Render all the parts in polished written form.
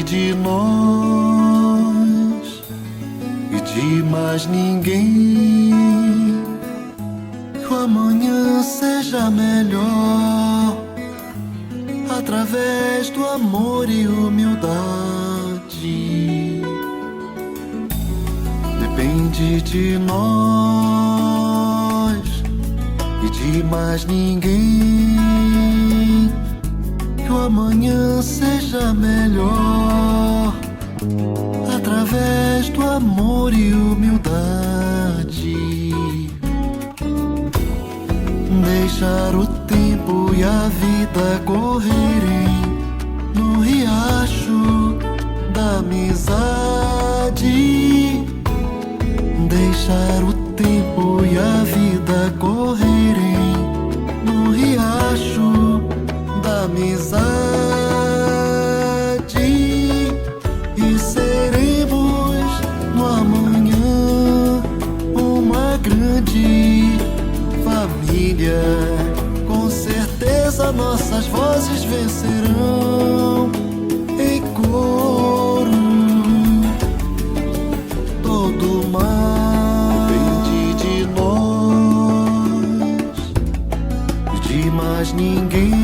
de nós e de mais ninguém. Que o amanhã seja melhor através do amor e humildade. Depende de nós e de mais ninguém. Que o amanhã seja melhor através do amor e humildade. Deixar o tempo e a vida correrem no riacho da amizade. Deixar o tempo e a vida correrem no riacho da amizade. E seremos no amanhã uma grande família. Com certeza nossas vozes vencerão em coro. Todo mal depende de nós e de mais ninguém.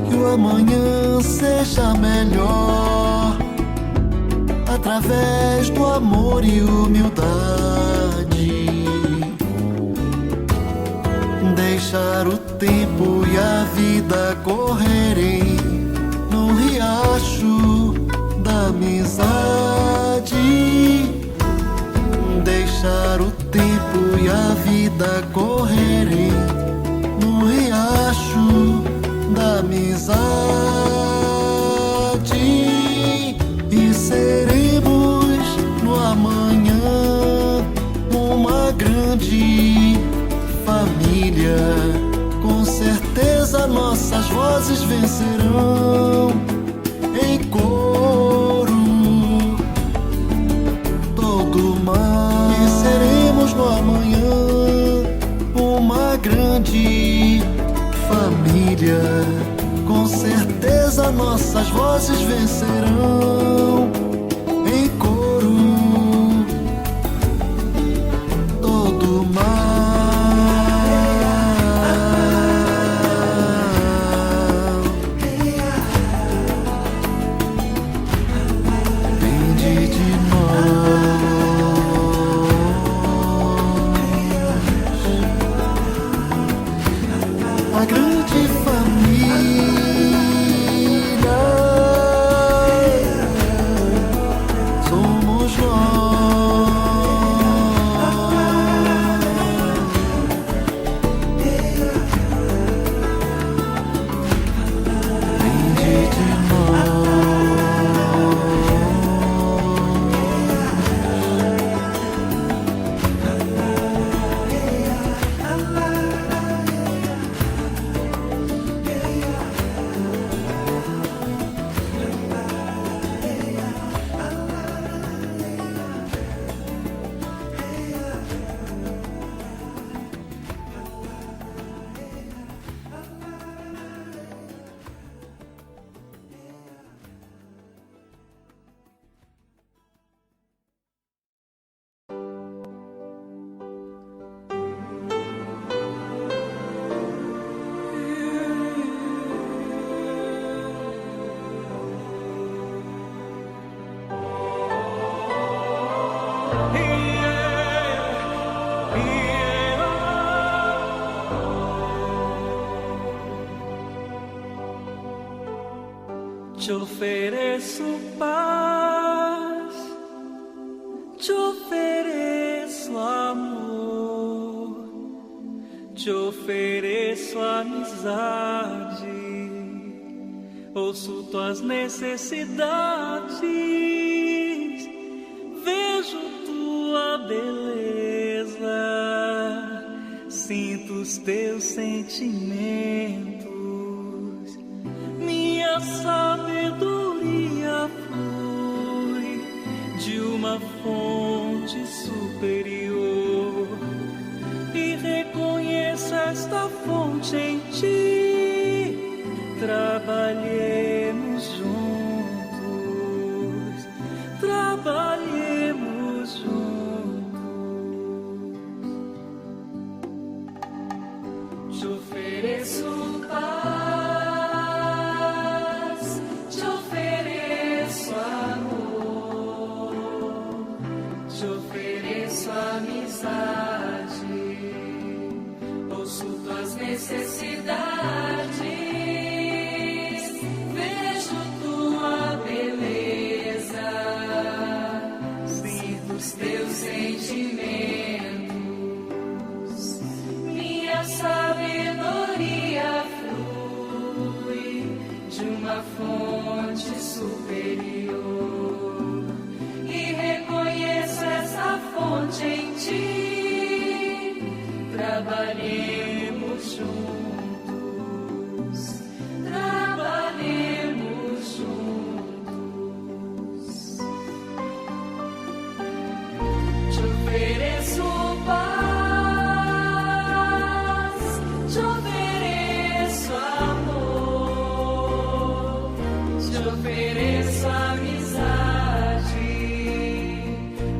Que o amanhã seja melhor através do amor e humildade. Deixar o tempo e a vida correrem no riacho da amizade. Deixar o tempo e a vida correrem no riacho da amizade. E seremos no amanhã uma grande família. Com certeza nossas vozes vencerão em coro todo mal. E seremos no amanhã uma grande família. Com certeza nossas vozes vencerão em coro todo mal. A grande família somos nós. Depende de Te ofereço paz, te ofereço amor, te ofereço amizade. Ouço tuas necessidades, vejo tua beleza, sinto os teus sentimentos. Minha sabedoria flui de uma fonte superior e reconheço esta fonte em ti. Trabalhemos juntos. trabalhemos juntos. Te ofereço paz, te ofereço amor, te ofereço amizade, ouço tuas necessidades, vejo tua beleza, sinto os teus sentimentos, minha sabedoria flui de uma fonte superior e reconheço essa fonte em ti. Trabalhemos juntos, trabalhemos juntos. Te ofereço paz, te ofereço amor, te ofereço amizade,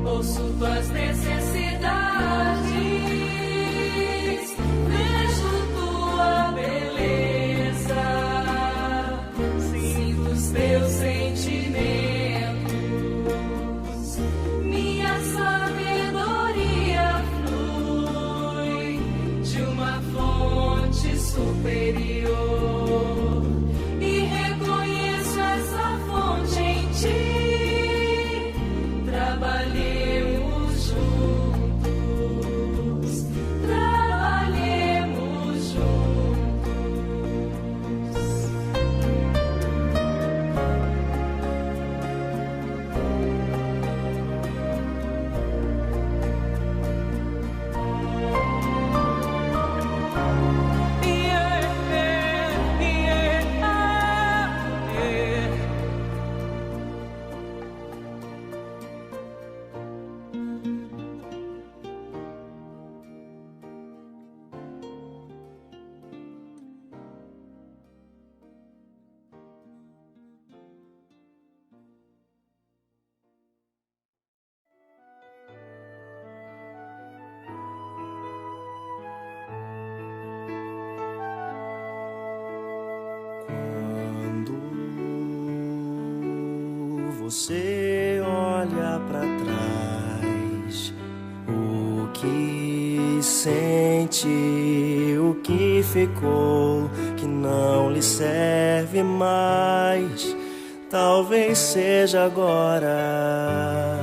ouço tuas necessidades, vejo tua beleza, sinto os teus sentimentos, minha sabedoria flui de uma fonte superior e reconheço essa fonte em ti. Trabalhemos juntos, trabalhemos juntos. Quando você olha para trás, o que sente, o que ficou, que não lhe serve mais, talvez seja agora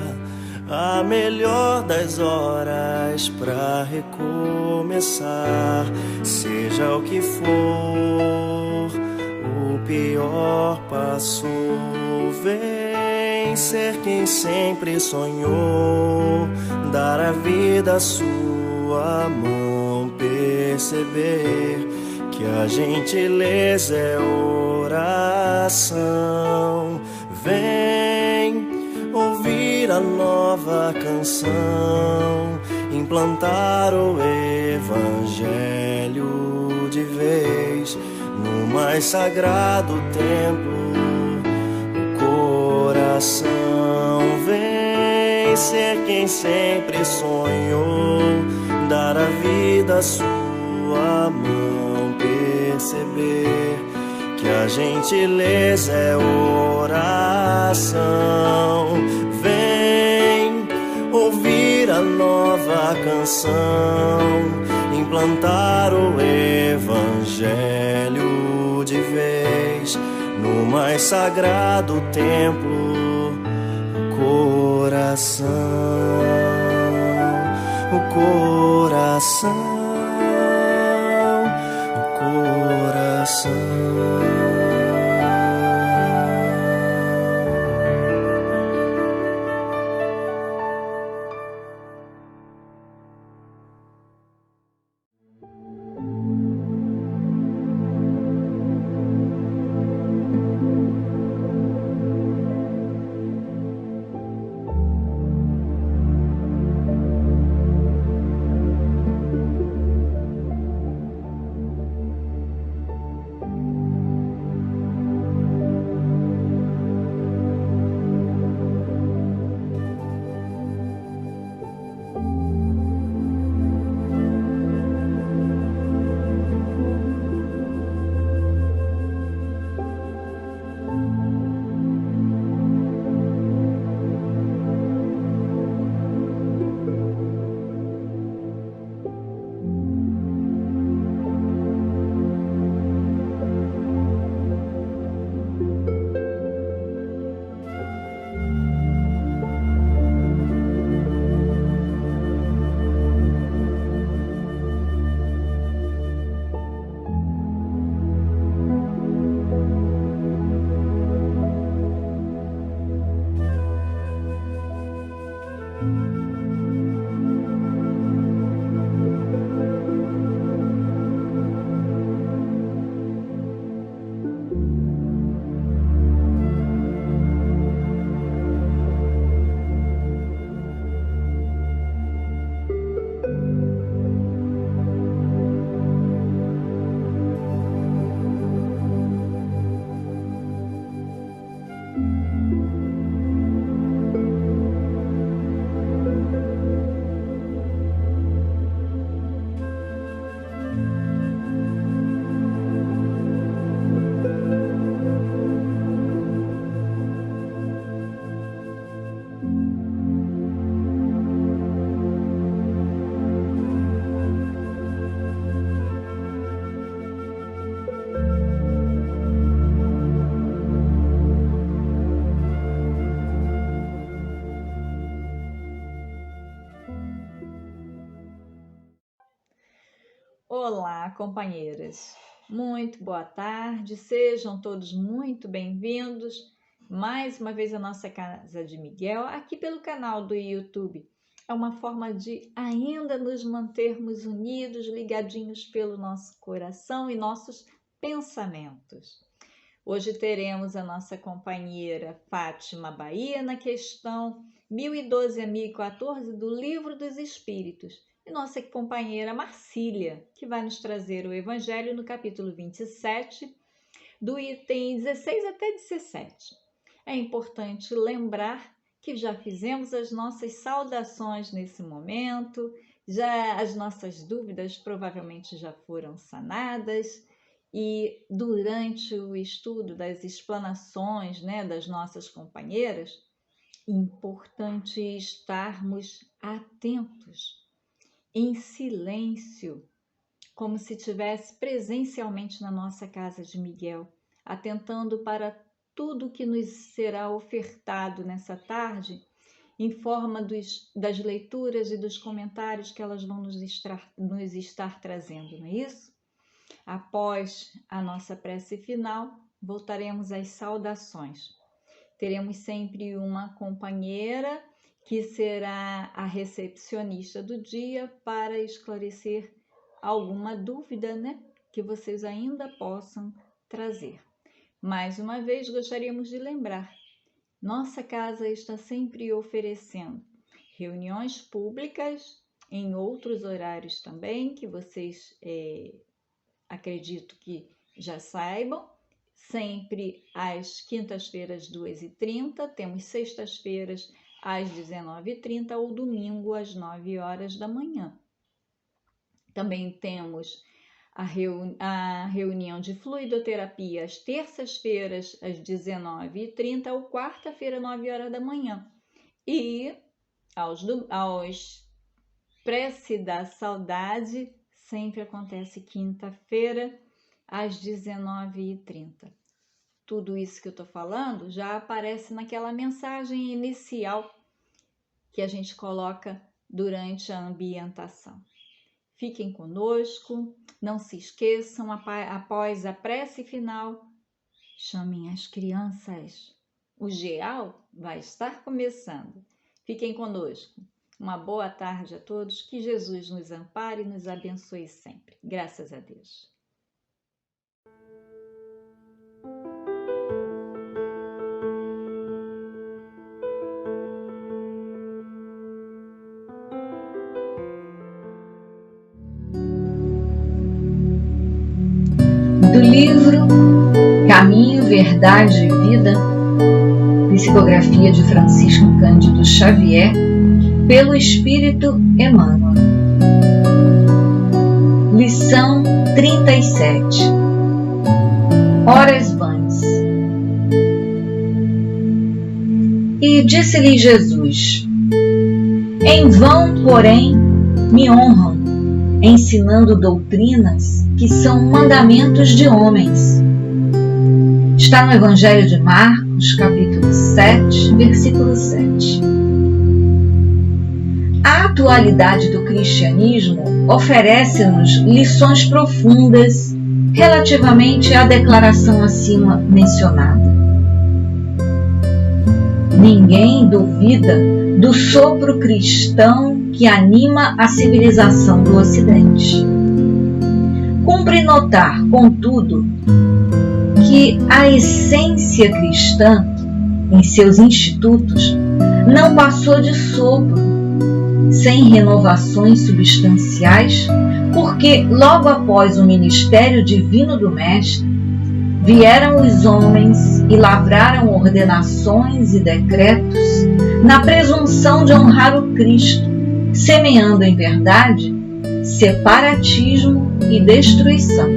a melhor das horas pra recomeçar. Seja o que for, o pior passou. Vem ser quem sempre sonhou, dar a vida à sua mão, perceber que a gentileza é oração. Vem ouvir a nova canção, implantar o evangelho de vez no mais sagrado templo, o coração. Vem ser quem sempre sonhou, dar a vida à sua mão, perceber que a gentileza é oração. Vem ouvir a nova canção, implantar o evangelho de vez no mais sagrado templo, o coração, o coração, o coração. Olá, companheiras! Muito boa tarde, sejam todos muito bem-vindos mais uma vez à nossa Casa de Miguel, aqui pelo canal do YouTube. É uma forma de ainda nos mantermos unidos, ligadinhos pelo nosso coração e nossos pensamentos. Hoje teremos a nossa companheira Fátima Bahia na questão 1012 a 1014 do Livro dos Espíritos. E nossa companheira Marcília, que vai nos trazer o Evangelho no capítulo 27, do item 16 até 17. É importante lembrar que já fizemos as nossas saudações nesse momento, já as nossas dúvidas provavelmente já foram sanadas, e durante o estudo das explanações, das nossas companheiras, importante estarmos atentos, em silêncio, como se estivesse presencialmente na nossa Casa de Miguel, atentando para tudo que nos será ofertado nessa tarde, em forma das leituras e dos comentários que elas vão nos estar trazendo, não é isso? Após a nossa prece final, voltaremos às saudações. Teremos sempre uma companheira que será a recepcionista do dia para esclarecer alguma dúvida, que vocês ainda possam trazer. Mais uma vez, gostaríamos de lembrar, nossa casa está sempre oferecendo reuniões públicas em outros horários também, que vocês acredito que já saibam, sempre às quintas-feiras, 2h30, temos sextas-feiras, às 19h30 ou domingo às 9 horas da manhã. Também temos a reunião de fluidoterapia às terças-feiras às 19h30 ou quarta-feira, 9 horas da manhã. E aos prece da saudade sempre acontece quinta-feira às 19h30. Tudo isso que eu estou falando já aparece naquela mensagem inicial que a gente coloca durante a ambientação. Fiquem conosco, não se esqueçam, após a prece final, chamem as crianças. O GEAL vai estar começando. Fiquem conosco. Uma boa tarde a todos, que Jesus nos ampare e nos abençoe sempre. Graças a Deus. Do livro Caminho, Verdade e Vida, psicografia de Francisco Cândido Xavier, pelo Espírito Emmanuel. Lição 37. Horas vãs. E disse-lhe Jesus: em vão, porém, me honram, ensinando doutrinas que são mandamentos de homens. Está no Evangelho de Marcos, capítulo 7, versículo 7. A atualidade do cristianismo oferece-nos lições profundas relativamente à declaração acima mencionada. Ninguém duvida do sopro cristão que anima a civilização do Ocidente. Cumpre notar, contudo, que a essência cristã, em seus institutos, não passou de sopro, sem renovações substanciais, porque logo após o ministério divino do Mestre, vieram os homens e lavraram ordenações e decretos na presunção de honrar o Cristo, semeando em verdade separatismo e destruição.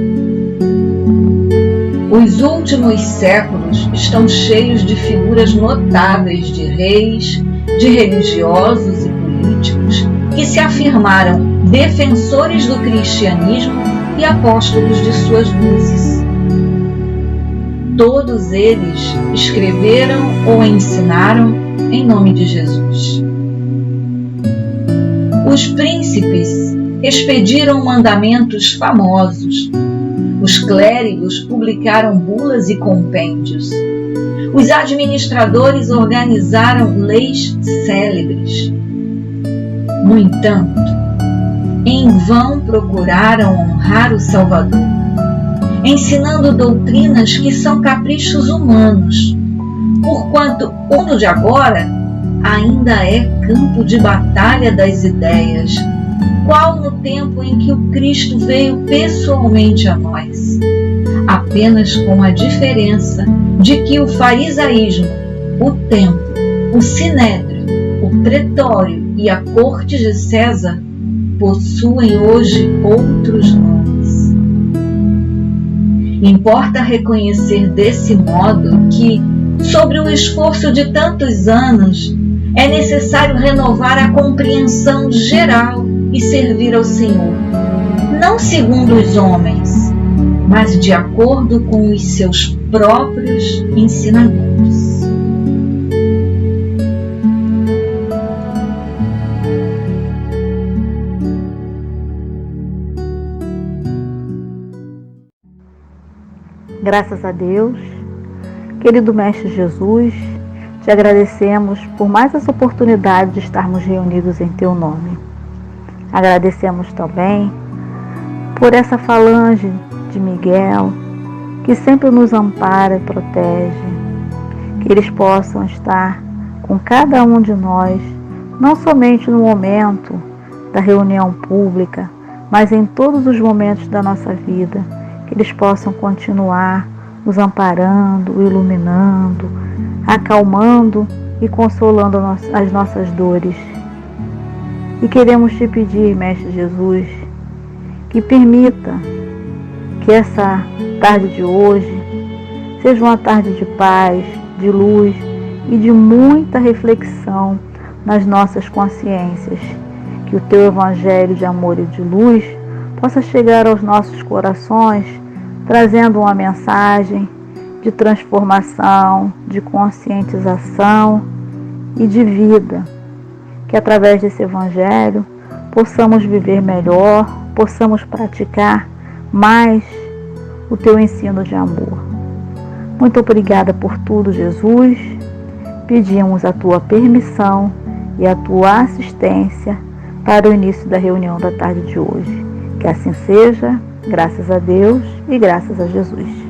Os últimos séculos estão cheios de figuras notáveis de reis, de religiosos e políticos que se afirmaram defensores do cristianismo e apóstolos de suas luzes. Todos eles escreveram ou ensinaram em nome de Jesus. Os príncipes expediram mandamentos famosos. Os clérigos publicaram bulas e compêndios. Os administradores organizaram leis célebres. No entanto, em vão procuraram honrar o Salvador, ensinando doutrinas que são caprichos humanos, porquanto o mundo de agora ainda é campo de batalha das ideias, qual no tempo em que o Cristo veio pessoalmente a nós, apenas com a diferença de que o farisaísmo, o templo, o sinédrio, o pretório e a corte de César possuem hoje outros nomes. Importa reconhecer desse modo que, sobre o esforço de tantos anos, é necessário renovar a compreensão geral e servir ao Senhor, não segundo os homens, mas de acordo com os seus próprios ensinamentos. Graças a Deus, querido Mestre Jesus, te agradecemos por mais essa oportunidade de estarmos reunidos em Teu nome. Agradecemos também por essa falange de Miguel, que sempre nos ampara e protege, que eles possam estar com cada um de nós, não somente no momento da reunião pública, mas em todos os momentos da nossa vida, que eles possam continuar nos amparando, iluminando, acalmando e consolando as nossas dores. E queremos te pedir, Mestre Jesus, que permita que essa tarde de hoje seja uma tarde de paz, de luz e de muita reflexão nas nossas consciências, que o Teu Evangelho de amor e de luz possa chegar aos nossos corações, trazendo uma mensagem de transformação, de conscientização e de vida, que através desse Evangelho possamos viver melhor, possamos praticar mais o Teu ensino de amor. Muito obrigada por tudo, Jesus. Pedimos a Tua permissão e a Tua assistência para o início da reunião da tarde de hoje. Que assim seja, graças a Deus e graças a Jesus.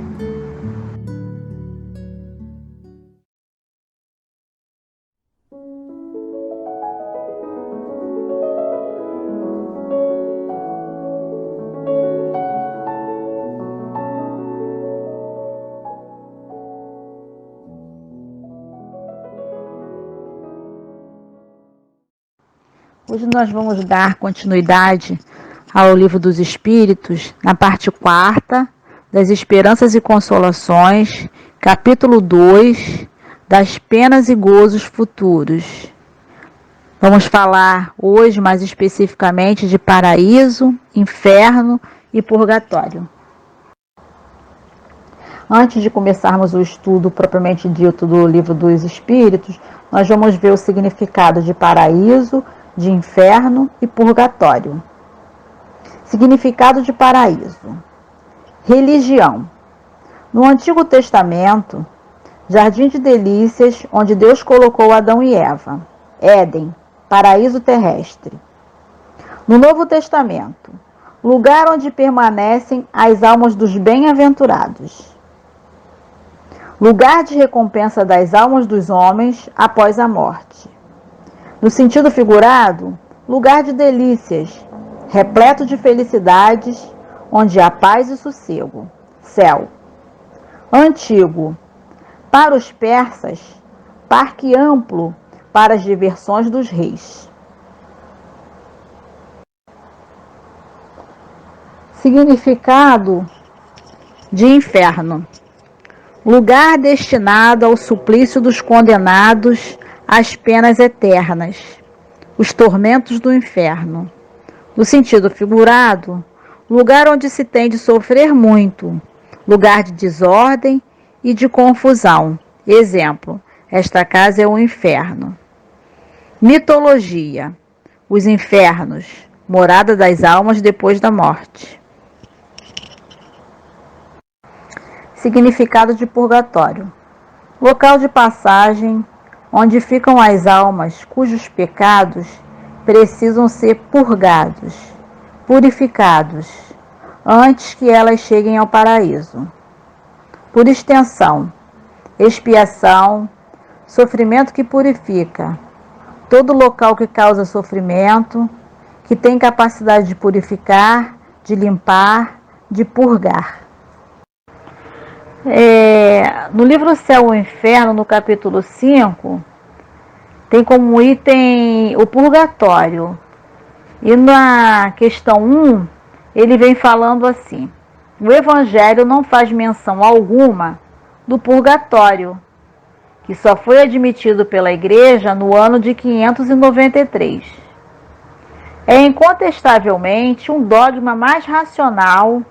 Hoje nós vamos dar continuidade ao Livro dos Espíritos, na parte 4, das Esperanças e Consolações, capítulo 2, das Penas e Gozos Futuros. Vamos falar hoje mais especificamente de paraíso, inferno e purgatório. Antes de começarmos o estudo propriamente dito do Livro dos Espíritos, nós vamos ver o significado de paraíso, de inferno e purgatório. Significado de paraíso. Religião. No Antigo Testamento, jardim de delícias onde Deus colocou Adão e Eva. Éden, paraíso terrestre. No Novo Testamento, lugar onde permanecem as almas dos bem-aventurados. Lugar de recompensa das almas dos homens após a morte. No sentido figurado, lugar de delícias, repleto de felicidades, onde há paz e sossego. Céu. Antigo. Para os persas, parque amplo para as diversões dos reis. Significado de inferno. Lugar destinado ao suplício dos condenados às penas eternas, os tormentos do inferno. No sentido figurado, lugar onde se tem de sofrer muito, lugar de desordem e de confusão. Exemplo, esta casa é um inferno. Mitologia. Os infernos, morada das almas depois da morte. Significado de purgatório: local de passagem onde ficam as almas cujos pecados precisam ser purgados, purificados, antes que elas cheguem ao paraíso. Por extensão, expiação, sofrimento que purifica, todo local que causa sofrimento, que tem capacidade de purificar, de limpar, de purgar. No livro Céu e Inferno, no capítulo 5, tem como item o purgatório. E na questão 1, ele vem falando assim: o Evangelho não faz menção alguma do purgatório, que só foi admitido pela Igreja no ano de 593. É incontestavelmente um dogma mais racional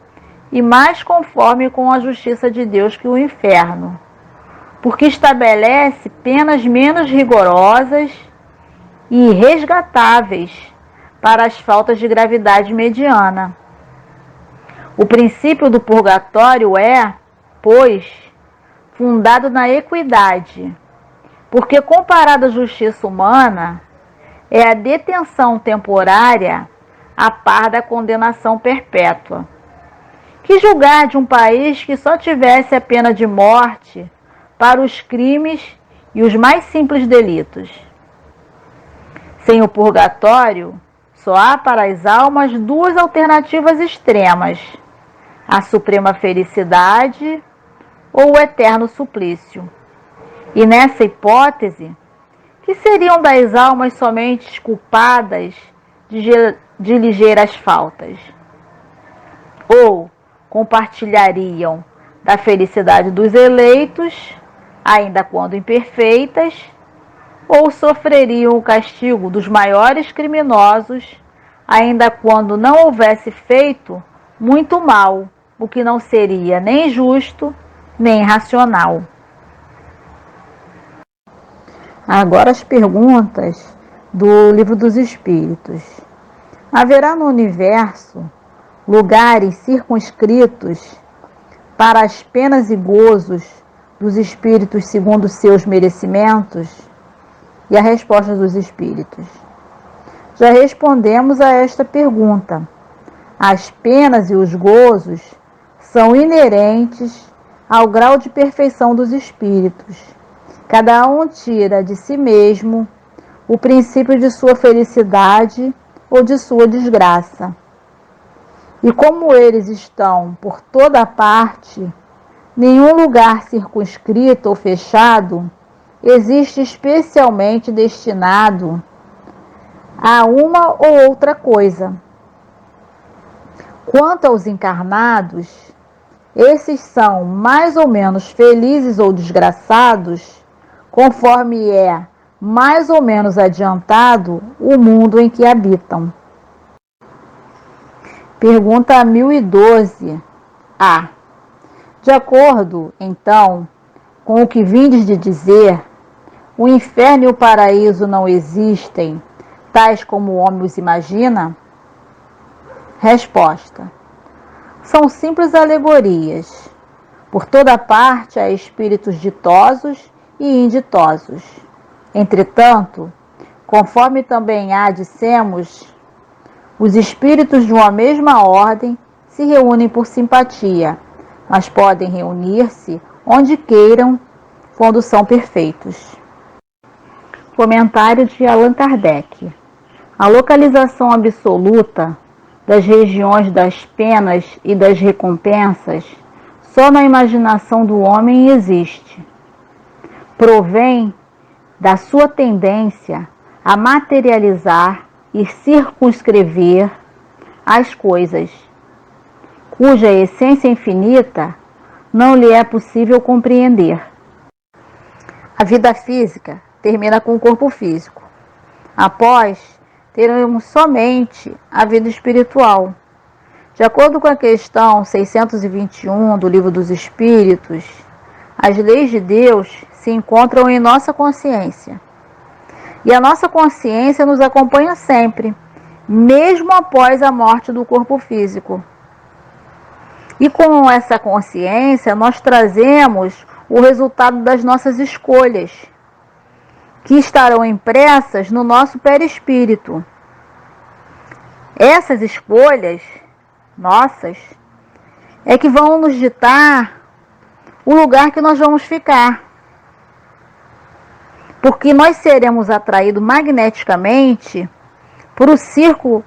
e mais conforme com a justiça de Deus que o inferno, porque estabelece penas menos rigorosas e irresgatáveis para as faltas de gravidade mediana. O princípio do purgatório é, pois, fundado na equidade, porque comparado à justiça humana, é a detenção temporária a par da condenação perpétua. Que julgar de um país que só tivesse a pena de morte para os crimes e os mais simples delitos? Sem o purgatório, só há para as almas duas alternativas extremas: a suprema felicidade ou o eterno suplício. E nessa hipótese, que seriam das almas somente culpadas de ligeiras faltas? Ou compartilhariam da felicidade dos eleitos, ainda quando imperfeitas, ou sofreriam o castigo dos maiores criminosos, ainda quando não houvesse feito muito mal, o que não seria nem justo, nem racional. Agora as perguntas do Livro dos Espíritos. Haverá no universo lugares circunscritos para as penas e gozos dos espíritos segundo seus merecimentos? E a resposta dos espíritos: já respondemos a esta pergunta. As penas e os gozos são inerentes ao grau de perfeição dos espíritos. Cada um tira de si mesmo o princípio de sua felicidade ou de sua desgraça. E como eles estão por toda parte, nenhum lugar circunscrito ou fechado existe especialmente destinado a uma ou outra coisa. Quanto aos encarnados, esses são mais ou menos felizes ou desgraçados, conforme é mais ou menos adiantado o mundo em que habitam. Pergunta 1012. A. De acordo, então, com o que vindes de dizer, o inferno e o paraíso não existem, tais como o homem os imagina? Resposta: são simples alegorias. Por toda parte há espíritos ditosos e inditosos. Entretanto, conforme também há, dissemos, os espíritos de uma mesma ordem se reúnem por simpatia, mas podem reunir-se onde queiram, quando são perfeitos. Comentário de Allan Kardec. A localização absoluta das regiões das penas e das recompensas só na imaginação do homem existe. Provém da sua tendência a materializar e circunscrever as coisas, cuja essência infinita não lhe é possível compreender. A vida física termina com o corpo físico. Após, teremos somente a vida espiritual. De acordo com a questão 621 do Livro dos Espíritos, as leis de Deus se encontram em nossa consciência. E a nossa consciência nos acompanha sempre, mesmo após a morte do corpo físico. E com essa consciência, nós trazemos o resultado das nossas escolhas, que estarão impressas no nosso perispírito. Essas escolhas nossas é que vão nos ditar o lugar que nós vamos ficar. Porque nós seremos atraídos magneticamente para o círculo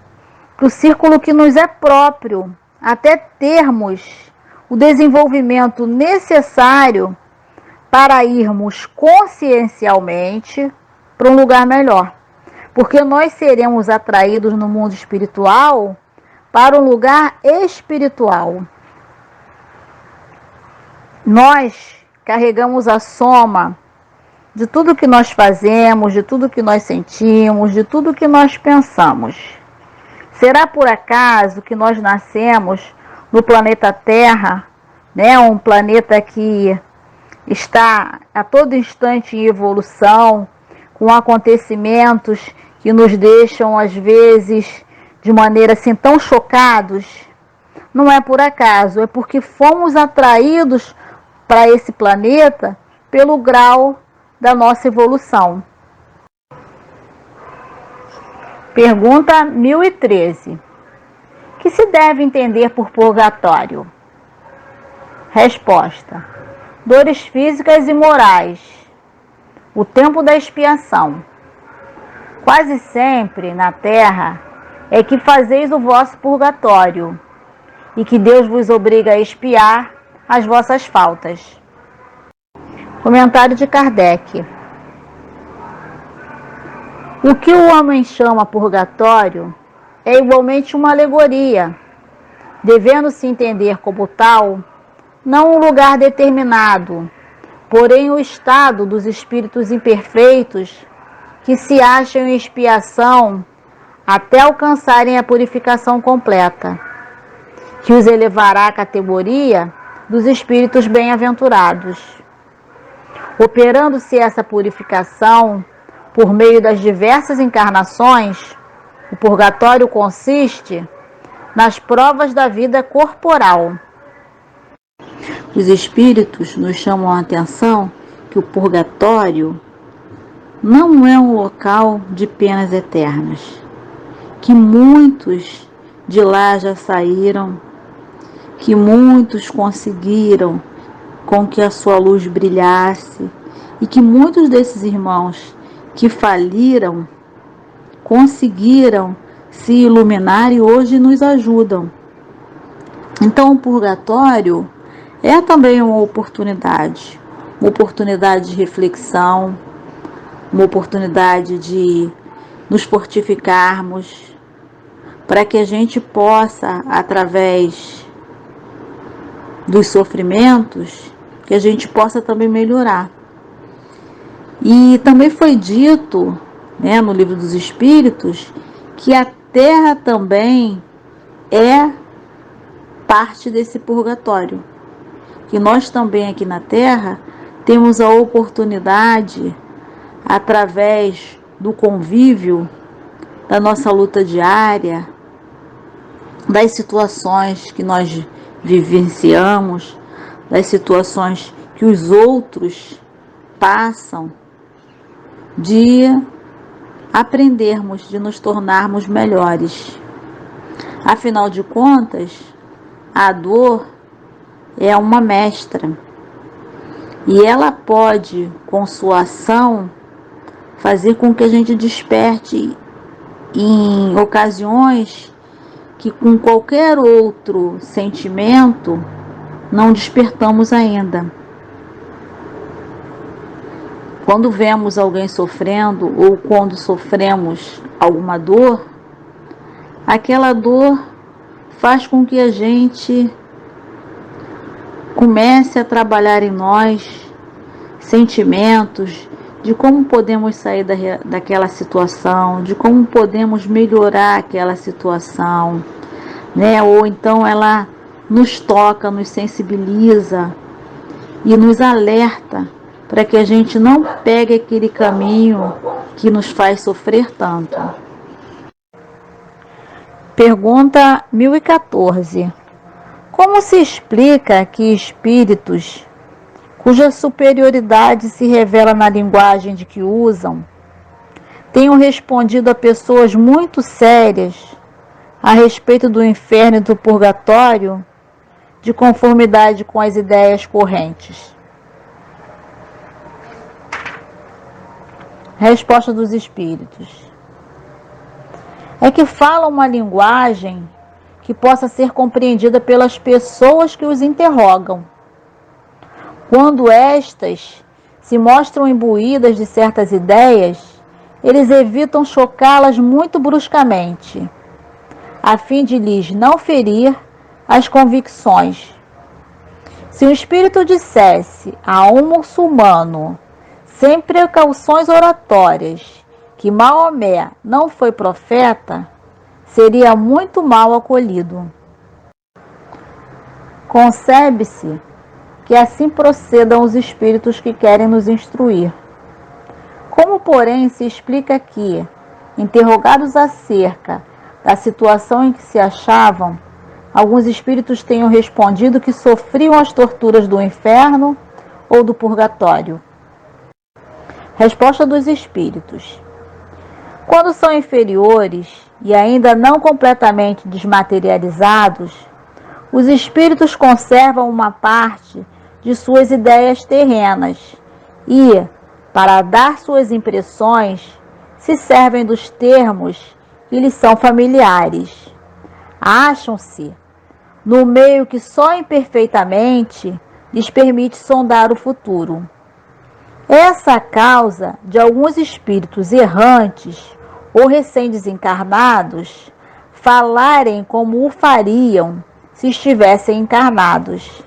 que nos é próprio, até termos o desenvolvimento necessário para irmos consciencialmente para um lugar melhor. Porque nós seremos atraídos no mundo espiritual para um lugar espiritual. Nós carregamos a soma de tudo que nós fazemos, de tudo que nós sentimos, de tudo que nós pensamos. Será por acaso que nós nascemos no planeta Terra, né? Um planeta que está a todo instante em evolução, com acontecimentos que nos deixam, às vezes, de maneira assim tão chocados? Não é por acaso, é porque fomos atraídos para esse planeta pelo grau da nossa evolução. Pergunta 1013. O que se deve entender por purgatório? Resposta: dores físicas e morais. O tempo da expiação. Quase sempre na terra é que fazeis o vosso purgatório e que Deus vos obriga a expiar as vossas faltas. Comentário de Kardec. O que o homem chama purgatório é igualmente uma alegoria, devendo-se entender como tal, não um lugar determinado, porém o estado dos espíritos imperfeitos que se acham em expiação até alcançarem a purificação completa, que os elevará à categoria dos espíritos bem-aventurados. Operando-se essa purificação por meio das diversas encarnações, o purgatório consiste nas provas da vida corporal. Os espíritos nos chamam a atenção que o purgatório não é um local de penas eternas, que muitos de lá já saíram, que muitos conseguiram com que a sua luz brilhasse e que muitos desses irmãos que faliram conseguiram se iluminar e hoje nos ajudam. Então o purgatório é também uma oportunidade de reflexão, uma oportunidade de nos fortificarmos, para que a gente possa, através dos sofrimentos, que a gente possa também melhorar. E também foi dito, né, no Livro dos Espíritos, que a Terra também é parte desse purgatório. Que nós também aqui na Terra temos a oportunidade, através do convívio, da nossa luta diária, das situações que nós vivenciamos, das situações que os outros passam, de aprendermos, de nos tornarmos melhores. Afinal de contas, a dor é uma mestra e ela pode, com sua ação, fazer com que a gente desperte em ocasiões que com qualquer outro sentimento não despertamos ainda. Quando vemos alguém sofrendo ou quando sofremos alguma dor, aquela dor faz com que a gente comece a trabalhar em nós sentimentos de como podemos sair daquela situação, de como podemos melhorar aquela situação, né? Ou então ela nos toca, nos sensibiliza e nos alerta para que a gente não pegue aquele caminho que nos faz sofrer tanto. Pergunta 1014. Como se explica que espíritos, cuja superioridade se revela na linguagem de que usam, tenham respondido a pessoas muito sérias a respeito do inferno e do purgatório, de conformidade com as ideias correntes? Resposta dos espíritos: é que falam uma linguagem que possa ser compreendida pelas pessoas que os interrogam. Quando estas se mostram imbuídas de certas ideias, eles evitam chocá-las muito bruscamente, a fim de lhes não ferir as convicções. Se o espírito dissesse a um muçulmano, sem precauções oratórias, que Maomé não foi profeta, seria muito mal acolhido. Concebe-se que assim procedam os espíritos que querem nos instruir. Como, porém, se explica que, interrogados acerca da situação em que se achavam, alguns espíritos tenham respondido que sofriam as torturas do inferno ou do purgatório? Resposta dos espíritos: quando são inferiores e ainda não completamente desmaterializados, os espíritos conservam uma parte de suas ideias terrenas e, para dar suas impressões, se servem dos termos que lhes são familiares. Acham-se no meio que só imperfeitamente lhes permite sondar o futuro. Essa é a causa de alguns espíritos errantes ou recém-desencarnados falarem como o fariam se estivessem encarnados.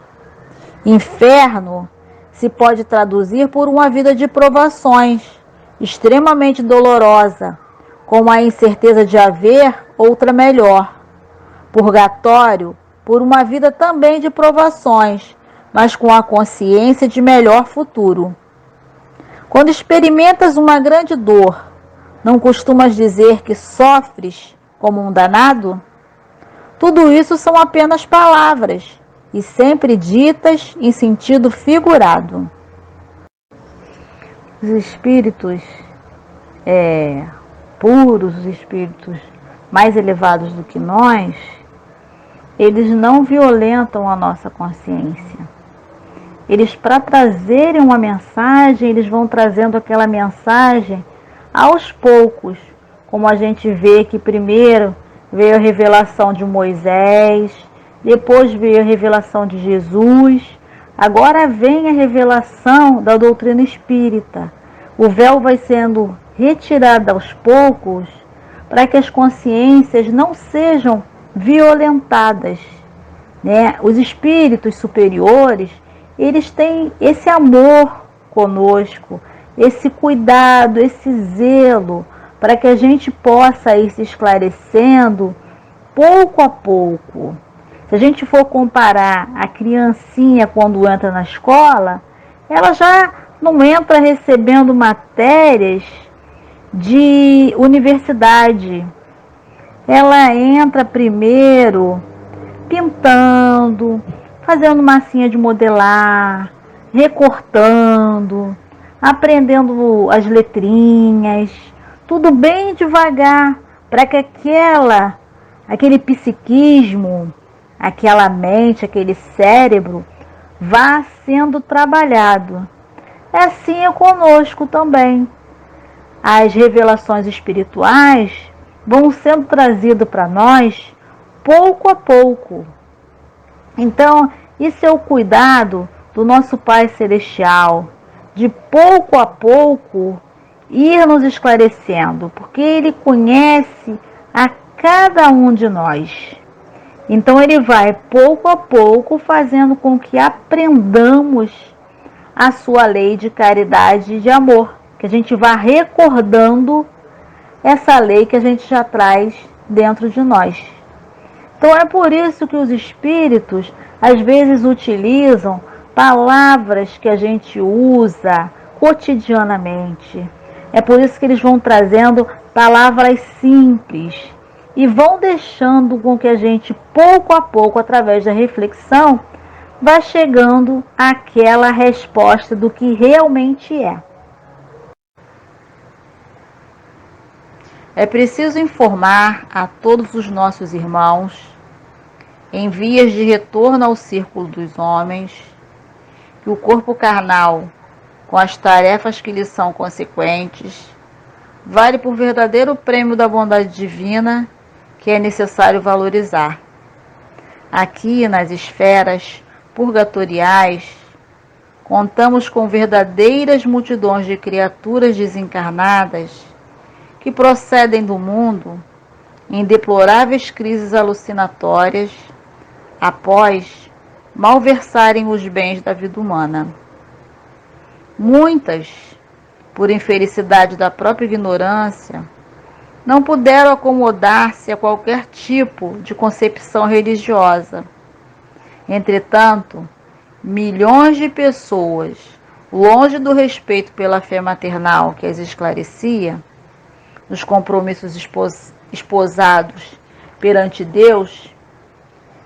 Inferno se pode traduzir por uma vida de provações, extremamente dolorosa, com a incerteza de haver outra melhor. Purgatório, por uma vida também de provações, mas com a consciência de melhor futuro. Quando experimentas uma grande dor, não costumas dizer que sofres como um danado? Tudo isso são apenas palavras, e sempre ditas em sentido figurado. Os espíritos puros, os espíritos mais elevados do que nós, eles não violentam a nossa consciência. Eles, para trazerem uma mensagem, eles vão trazendo aquela mensagem aos poucos, como a gente vê que primeiro veio a revelação de Moisés, depois veio a revelação de Jesus, agora vem a revelação da doutrina espírita. O véu vai sendo retirado aos poucos para que as consciências não sejam violentadas, né? Os espíritos superiores, eles têm esse amor conosco, esse cuidado, esse zelo, para que a gente possa ir se esclarecendo pouco a pouco. Se a gente for comparar a criancinha quando entra na escola, ela já não entra recebendo matérias de universidade. Ela entra primeiro pintando, fazendo massinha de modelar, recortando, aprendendo as letrinhas, tudo bem devagar, para que aquele psiquismo, aquela mente, aquele cérebro vá sendo trabalhado. Assim é conosco também. As revelações espirituais vão sendo trazidas para nós pouco a pouco. Então, isso é o cuidado do nosso Pai Celestial, de pouco a pouco ir nos esclarecendo, porque Ele conhece a cada um de nós. Então, Ele vai pouco a pouco fazendo com que aprendamos a sua lei de caridade e de amor, que a gente vá recordando essa lei que a gente já traz dentro de nós. Então é por isso que os espíritos às vezes utilizam palavras que a gente usa cotidianamente. É por isso que eles vão trazendo palavras simples, e vão deixando com que a gente, pouco a pouco, através da reflexão, vá chegando àquela resposta do que realmente é. É preciso informar a todos os nossos irmãos, em vias de retorno ao círculo dos homens, que o corpo carnal, com as tarefas que lhe são consequentes, vale por verdadeiro prêmio da bondade divina que é necessário valorizar. Aqui, nas esferas purgatoriais, contamos com verdadeiras multidões de criaturas desencarnadas que procedem do mundo em deploráveis crises alucinatórias após malversarem os bens da vida humana. Muitas, por infelicidade da própria ignorância, não puderam acomodar-se a qualquer tipo de concepção religiosa. Entretanto, milhões de pessoas, longe do respeito pela fé maternal que as esclarecia, nos compromissos esposados perante Deus,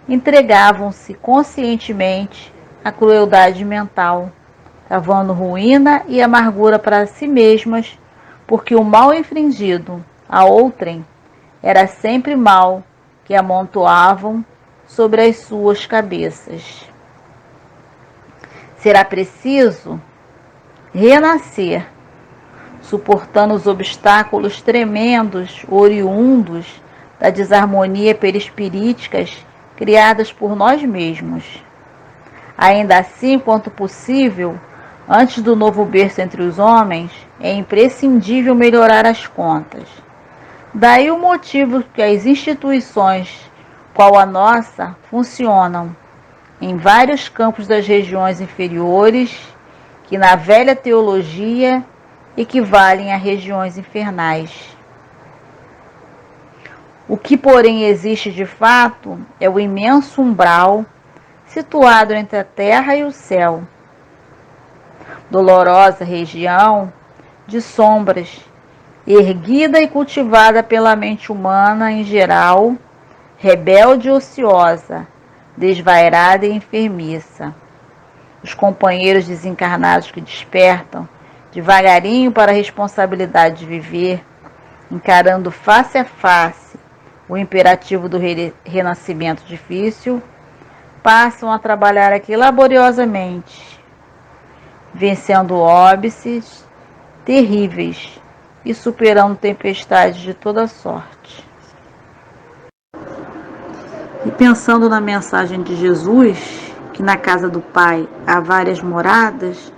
entregavam-se conscientemente à crueldade mental, cavando ruína e amargura para si mesmas, porque o mal infringido a outrem era sempre mal que amontoavam sobre as suas cabeças. Será preciso renascer, suportando os obstáculos tremendos oriundos da desarmonia perispiríticas criadas por nós mesmos. Ainda assim, quanto possível, antes do novo berço entre os homens, é imprescindível melhorar as contas. Daí o motivo que as instituições, qual a nossa, funcionam em vários campos das regiões inferiores, que na velha teologia equivalem a regiões infernais. O que, porém, existe de fato é o imenso umbral situado entre a terra e o céu. Dolorosa região de sombras, erguida e cultivada pela mente humana em geral, rebelde e ociosa, desvairada e enfermiça. Os companheiros desencarnados que despertam devagarinho para a responsabilidade de viver, encarando face a face o imperativo do renascimento difícil, passam a trabalhar aqui laboriosamente, vencendo óbices terríveis e superando tempestades de toda sorte. E pensando na mensagem de Jesus, que na casa do Pai há várias moradas,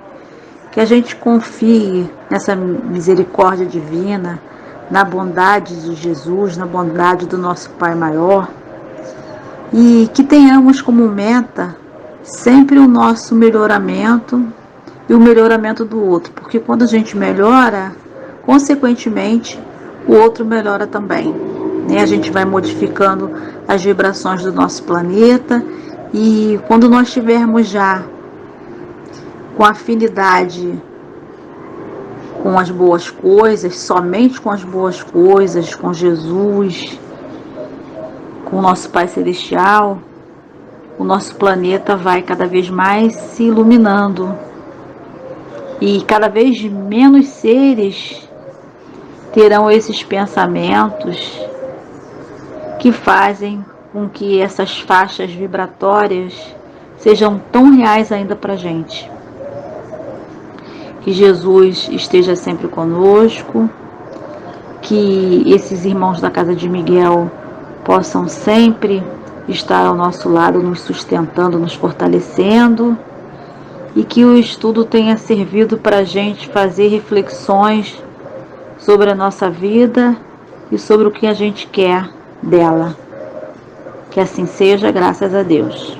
que a gente confie nessa misericórdia divina, na bondade de Jesus, na bondade do nosso Pai maior, e que tenhamos como meta sempre o nosso melhoramento e o melhoramento do outro, porque quando a gente melhora, consequentemente, o outro melhora também. A gente vai modificando as vibrações do nosso planeta e quando nós estivermos já com afinidade com as boas coisas, somente com as boas coisas, com Jesus, com o nosso Pai Celestial, o nosso planeta vai cada vez mais se iluminando e cada vez menos seres terão esses pensamentos que fazem com que essas faixas vibratórias sejam tão reais ainda para a gente. Que Jesus esteja sempre conosco, que esses irmãos da Casa de Miguel possam sempre estar ao nosso lado, nos sustentando, nos fortalecendo, e que o estudo tenha servido para a gente fazer reflexões sobre a nossa vida e sobre o que a gente quer dela. Que assim seja, graças a Deus.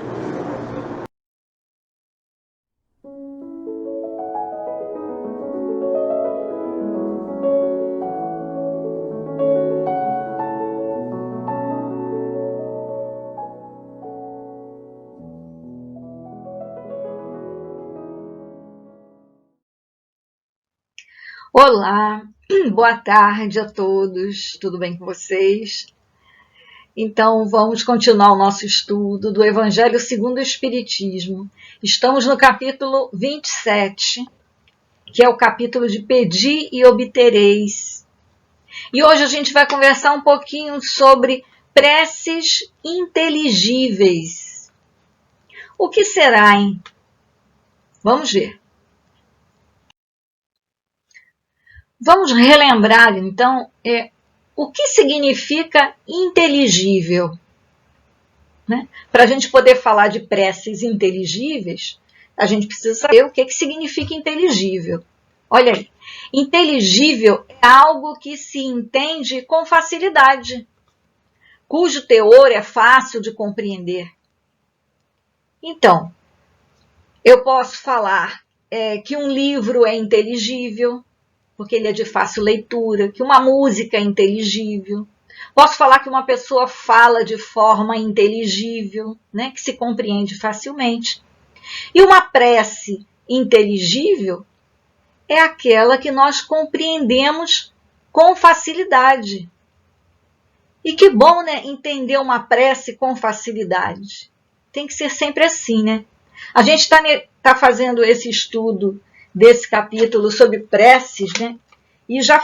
Olá, boa tarde a todos, tudo bem com vocês? Então, vamos continuar o nosso estudo do Evangelho segundo o Espiritismo. Estamos no capítulo 27, que é o capítulo de Pedi e Obtereis. E hoje a gente vai conversar um pouquinho sobre preces inteligíveis. O que será, hein? Vamos ver. Vamos relembrar, então, o que significa inteligível. Né? Para a gente poder falar de preces inteligíveis, a gente precisa saber o que significa inteligível. Olha aí, inteligível é algo que se entende com facilidade, cujo teor é fácil de compreender. Então, eu posso falar que um livro é inteligível, porque ele é de fácil leitura, que uma música é inteligível. Posso falar que uma pessoa fala de forma inteligível, né, que se compreende facilmente. E uma prece inteligível é aquela que nós compreendemos com facilidade. E que bom, né, entender uma prece com facilidade. Tem que ser sempre assim, né? A gente tá fazendo esse estudo desse capítulo sobre preces, né? E já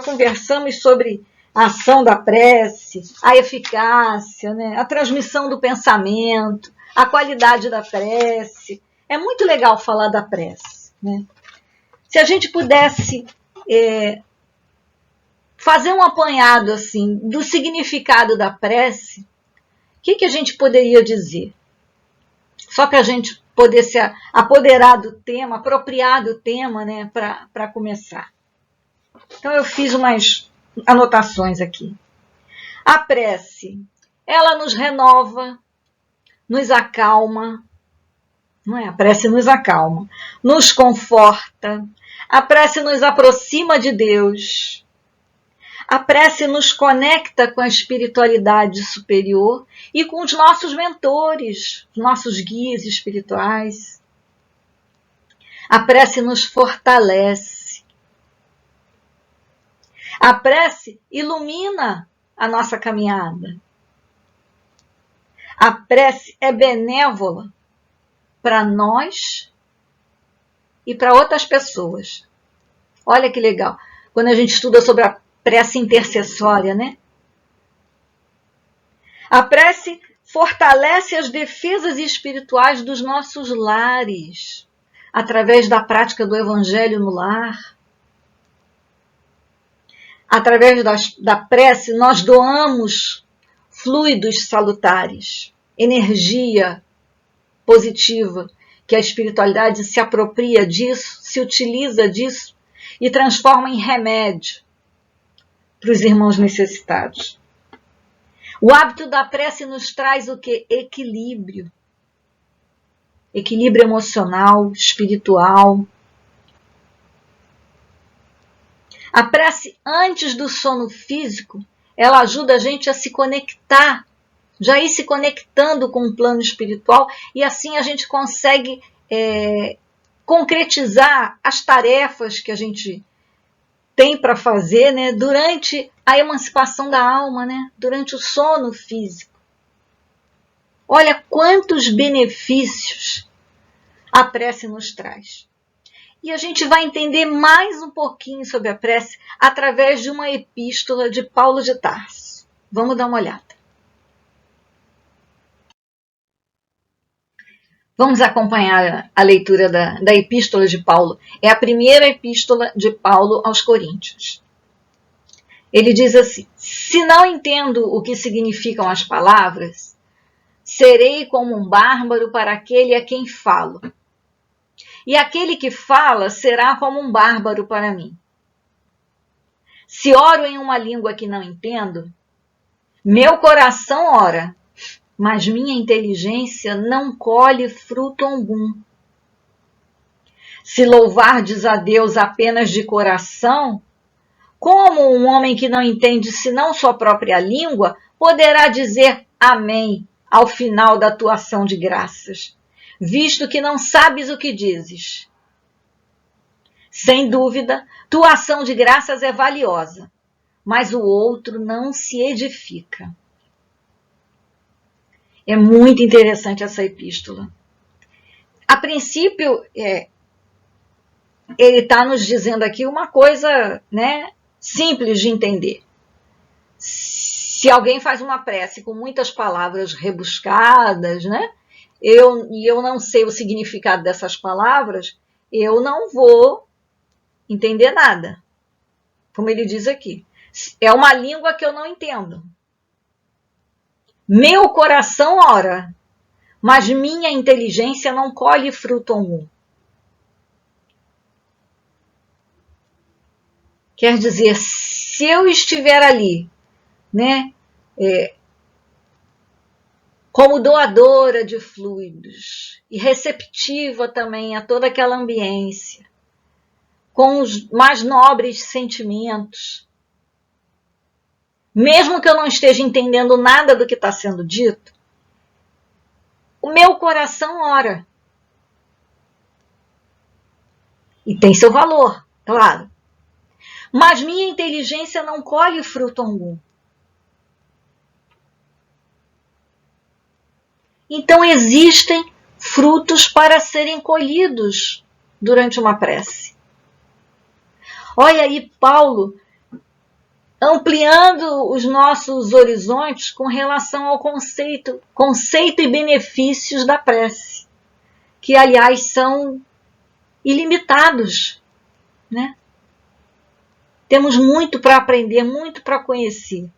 conversamos sobre a ação da prece, a eficácia, né? A transmissão do pensamento, a qualidade da prece. É muito legal falar da prece, né? Se a gente pudesse fazer um apanhado assim do significado da prece, o que a gente poderia dizer? Só para a gente poder se apoderar do tema, apropriar do tema, né, para começar. Então eu fiz umas anotações aqui. A prece, ela nos renova, nos acalma, não é? A prece nos acalma, nos conforta, a prece nos aproxima de Deus, a prece nos conecta com a espiritualidade superior e com os nossos mentores, os nossos guias espirituais. A prece nos fortalece. A prece ilumina a nossa caminhada. A prece é benévola para nós e para outras pessoas. Olha que legal. Quando a gente estuda sobre a prece intercessória, né? A prece fortalece as defesas espirituais dos nossos lares, através da prática do Evangelho no lar. Através da prece, nós doamos fluidos salutares, energia positiva, que a espiritualidade se apropria disso, se utiliza disso e transforma em remédio para os irmãos necessitados. O hábito da prece nos traz o quê? Equilíbrio. Equilíbrio emocional, espiritual. A prece, antes do sono físico, ela ajuda a gente a se conectar, já ir se conectando com o plano espiritual, e assim a gente consegue concretizar as tarefas que a gente tem para fazer, né, durante a emancipação da alma, né, durante o sono físico. Olha quantos benefícios a prece nos traz. E a gente vai entender mais um pouquinho sobre a prece através de uma epístola de Paulo de Tarso. Vamos dar uma olhada. Vamos acompanhar a leitura da epístola de Paulo. É a primeira epístola de Paulo aos Coríntios. Ele diz assim: se não entendo o que significam as palavras, serei como um bárbaro para aquele a quem falo. E aquele que fala será como um bárbaro para mim. Se oro em uma língua que não entendo, meu coração ora, mas minha inteligência não colhe fruto algum. Se louvardes a Deus apenas de coração, como um homem que não entende senão sua própria língua poderá dizer amém ao final da tua ação de graças, visto que não sabes o que dizes? Sem dúvida, tua ação de graças é valiosa, mas o outro não se edifica. É muito interessante essa epístola. A princípio, ele está nos dizendo aqui uma coisa, né, simples de entender. Se alguém faz uma prece com muitas palavras rebuscadas, né, e eu não sei o significado dessas palavras, eu não vou entender nada. Como ele diz aqui. É uma língua que eu não entendo. Meu coração ora, mas minha inteligência não colhe fruto algum. Quer dizer, se eu estiver ali, né, como doadora de fluidos e receptiva também a toda aquela ambiência, com os mais nobres sentimentos, mesmo que eu não esteja entendendo nada do que está sendo dito, o meu coração ora. E tem seu valor, claro. Mas minha inteligência não colhe fruto algum. Então existem frutos para serem colhidos durante uma prece. Olha aí Paulo ampliando os nossos horizontes com relação ao conceito e benefícios da prece, que aliás são ilimitados, né? Temos muito para aprender, muito para conhecer.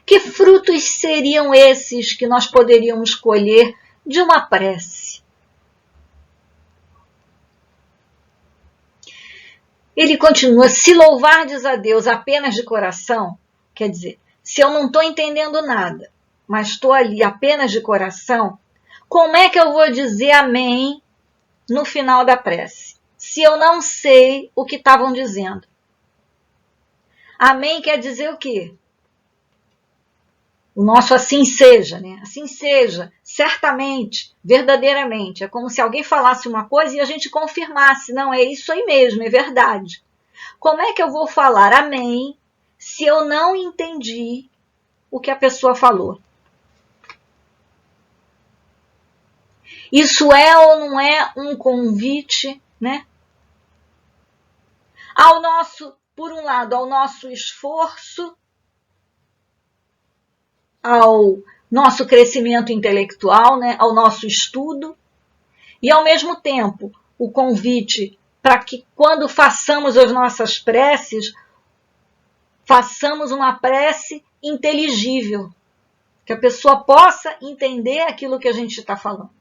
Que frutos seriam esses que nós poderíamos colher de uma prece? Ele continua, se louvardes a Deus apenas de coração, quer dizer, se eu não estou entendendo nada, mas estou ali apenas de coração, como é que eu vou dizer amém no final da prece, se eu não sei o que estavam dizendo? Amém quer dizer o quê? O nosso assim seja, né? Assim seja, certamente, verdadeiramente. É como se alguém falasse uma coisa e a gente confirmasse. Não, é isso aí mesmo, é verdade. Como é que eu vou falar amém se eu não entendi o que a pessoa falou? Isso é ou não é um convite, né? Ao nosso, por um lado, ao nosso esforço, ao nosso crescimento intelectual, né, ao nosso estudo, e ao mesmo tempo o convite para que quando façamos as nossas preces, façamos uma prece inteligível, que a pessoa possa entender aquilo que a gente está falando.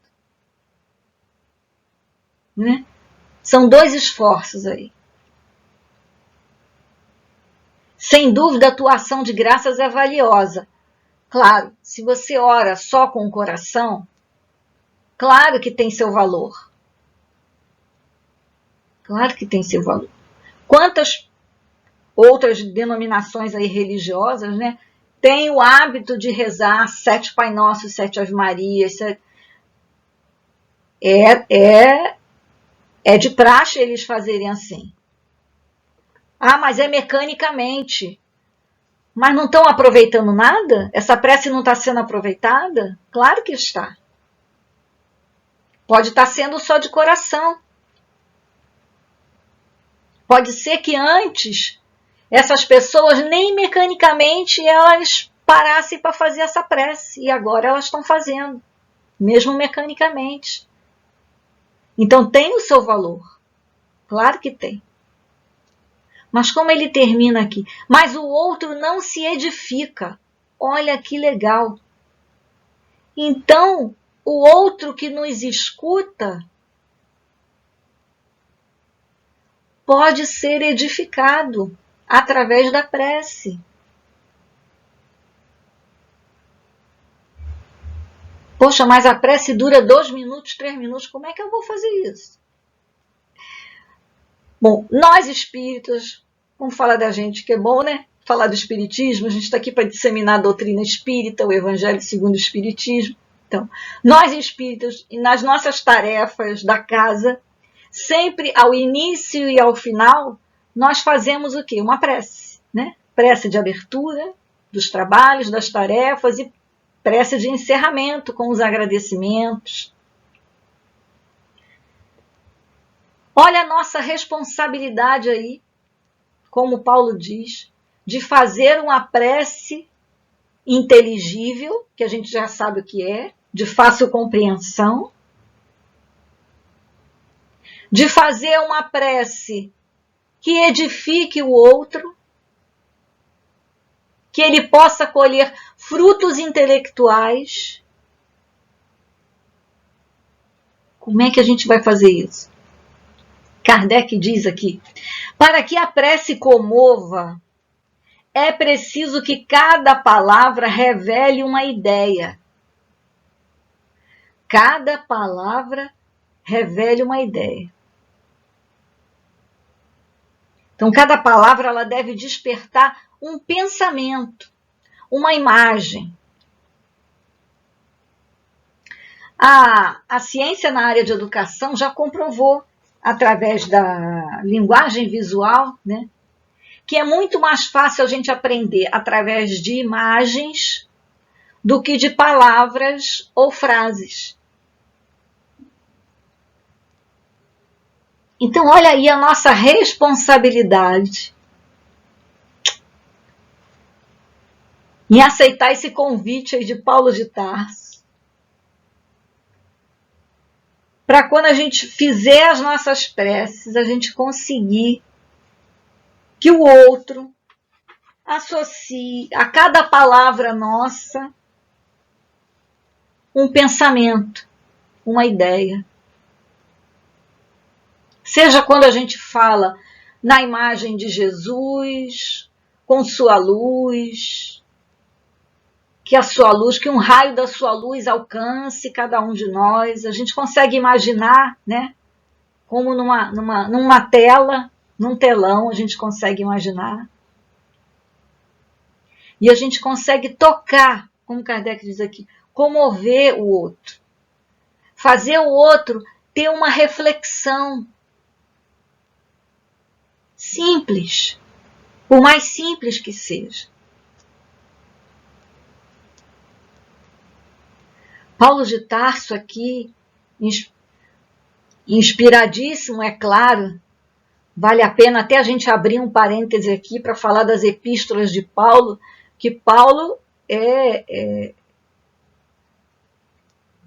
Né? São dois esforços aí. Sem dúvida, a atuação de graças é valiosa. Claro, se você ora só com o coração, claro que tem seu valor. Claro que tem seu valor. Quantas outras denominações aí religiosas, né, têm o hábito de rezar 7 Pai Nossos, 7 Ave Marias? É de praxe eles fazerem assim. Ah, mas é mecanicamente. Mas não estão aproveitando nada? Essa prece não está sendo aproveitada? Claro que está. Pode estar sendo só de coração. Pode ser que antes essas pessoas nem mecanicamente elas parassem para fazer essa prece. E agora elas estão fazendo, mesmo mecanicamente. Então tem o seu valor. Claro que tem. Mas como ele termina aqui? Mas o outro não se edifica. Olha que legal. Então, o outro que nos escuta pode ser edificado através da prece. Poxa, mas a prece dura 2 minutos, 3 minutos. Como é que eu vou fazer isso? Bom, nós espíritas, vamos falar da gente, que é bom, né? Falar do espiritismo, a gente está aqui para disseminar a doutrina espírita, o Evangelho segundo o Espiritismo. Então, nós espíritas, nas nossas tarefas da casa, sempre ao início e ao final, nós fazemos o quê? Uma prece, né? Prece de abertura dos trabalhos, das tarefas e prece de encerramento com os agradecimentos. Olha a nossa responsabilidade aí, como Paulo diz, de fazer uma prece inteligível, que a gente já sabe o que é, de fácil compreensão, de fazer uma prece que edifique o outro, que ele possa colher frutos intelectuais. Como é que a gente vai fazer isso? Kardec diz aqui: para que a prece comova, é preciso que cada palavra revele uma ideia. Cada palavra revele uma ideia. Então, cada palavra ela deve despertar um pensamento, uma imagem. A ciência na área de educação já comprovou, através da linguagem visual, né, que é muito mais fácil a gente aprender através de imagens do que de palavras ou frases. Então, olha aí a nossa responsabilidade em aceitar esse convite aí de Paulo de Tarso, para quando a gente fizer as nossas preces, a gente conseguir que o outro associe a cada palavra nossa um pensamento, uma ideia. Seja quando a gente fala na imagem de Jesus, com sua luz, que um raio da sua luz alcance cada um de nós. A gente consegue imaginar, né? Como numa tela, num telão, a gente consegue imaginar. E a gente consegue tocar, como Kardec diz aqui, comover o outro. Fazer o outro ter uma reflexão simples, por mais simples que seja. Paulo de Tarso aqui, inspiradíssimo, é claro, vale a pena até a gente abrir um parêntese aqui para falar das epístolas de Paulo, que Paulo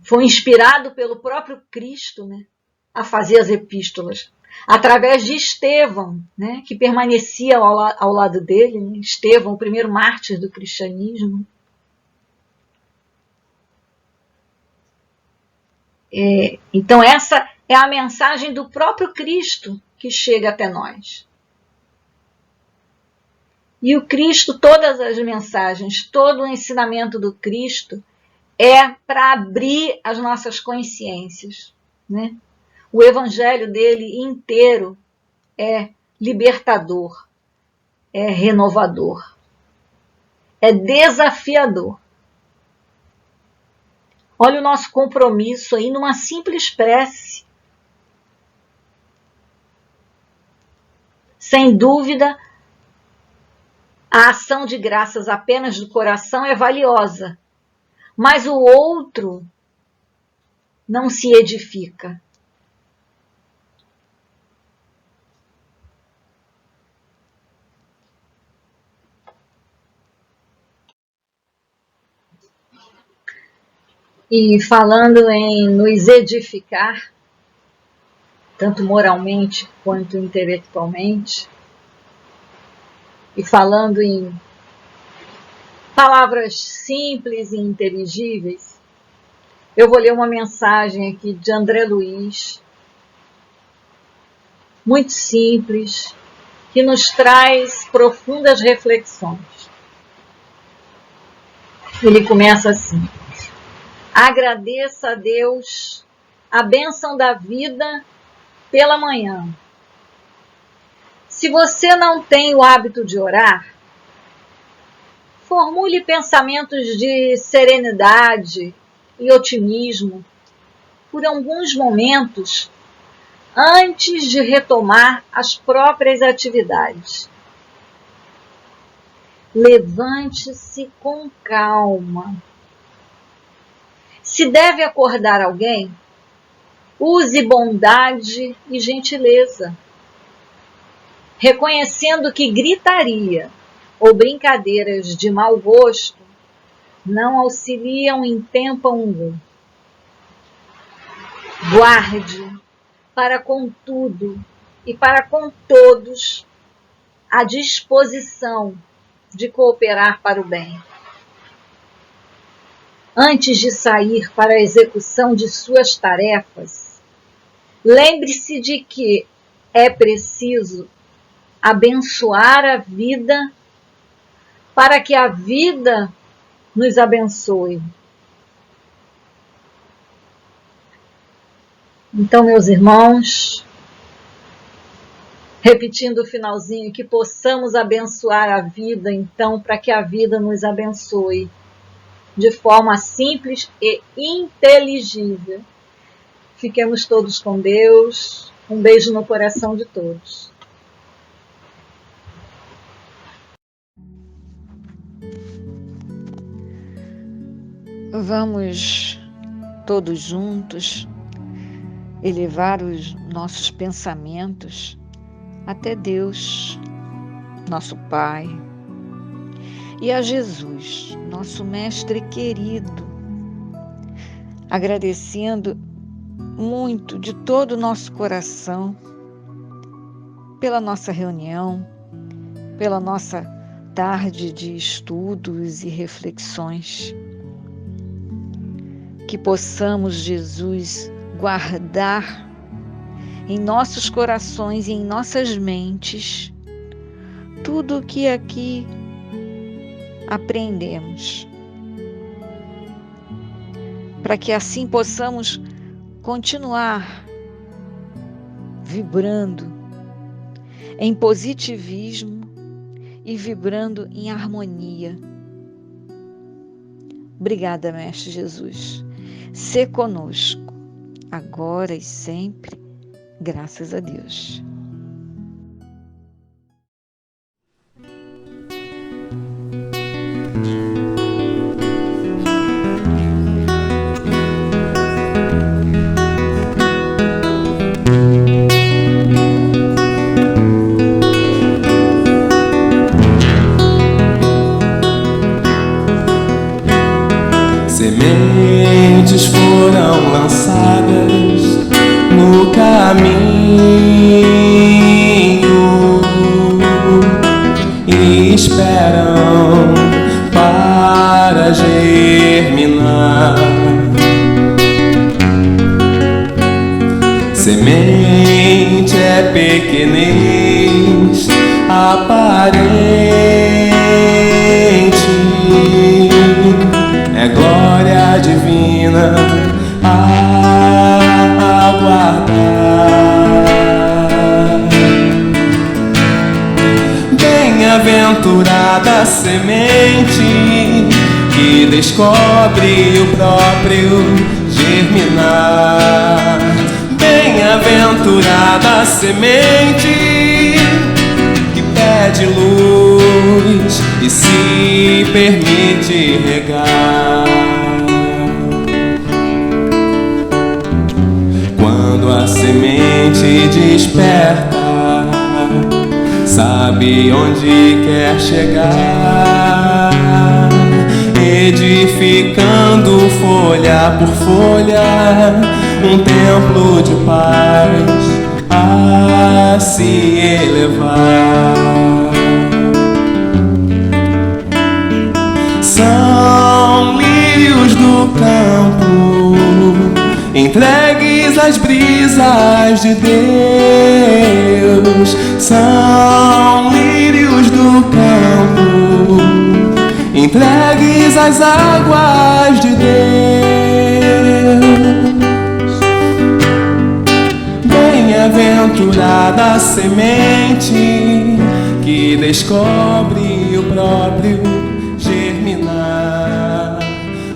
foi inspirado pelo próprio Cristo, né, a fazer as epístolas, através de Estevão, né, que permanecia ao lado dele, né, Estevão, o primeiro mártir do cristianismo. Então essa é a mensagem do próprio Cristo que chega até nós. E o Cristo, todas as mensagens, todo o ensinamento do Cristo é para abrir as nossas consciências, né? O evangelho dele inteiro é libertador, é renovador, é desafiador. Olha o nosso compromisso aí numa simples prece. Sem dúvida, a ação de graças apenas do coração é valiosa, mas o outro não se edifica. E falando em nos edificar, tanto moralmente quanto intelectualmente, e falando em palavras simples e inteligíveis, eu vou ler uma mensagem aqui de André Luiz, muito simples, que nos traz profundas reflexões. Ele começa assim: agradeça a Deus a bênção da vida pela manhã. Se você não tem o hábito de orar, formule pensamentos de serenidade e otimismo por alguns momentos antes de retomar as próprias atividades. Levante-se com calma Se deve acordar alguém, use bondade e gentileza, reconhecendo que gritaria ou brincadeiras de mau gosto não auxiliam em tempo algum. Guarde para com tudo e para com todos a disposição de cooperar para o bem. Antes de sair para a execução de suas tarefas, lembre-se de que é preciso abençoar a vida para que a vida nos abençoe. Então, meus irmãos, repetindo o finalzinho, que possamos abençoar a vida, então, para que a vida nos abençoe de forma simples e inteligível. Fiquemos todos com Deus. Um beijo no coração de todos. Vamos todos juntos elevar os nossos pensamentos até Deus, nosso Pai, e a Jesus, nosso Mestre querido, agradecendo muito de todo o nosso coração pela nossa reunião, pela nossa tarde de estudos e reflexões. Que possamos, Jesus, guardar em nossos corações e em nossas mentes tudo o que aqui aprendemos, para que assim possamos continuar vibrando em positivismo e vibrando em harmonia. Obrigada, Mestre Jesus. Sê conosco, agora e sempre, graças a Deus. Sementes foram lançadas no caminho e esperam para germinar. Semente é pequenez aparente, é glória divina a aguardar. Bem-aventurada a semente que descobre o próprio germinar. Bem-aventurada a semente que pede luz e se permite regar. Quando a semente desperta, sabe onde quer chegar, edificando folha por folha um templo de paz a se elevar. São lírios do campo, entregues às brisas de Deus. São lírios do campo, entregues às águas de Deus. Bem-aventurada a semente que descobre o próprio germinar.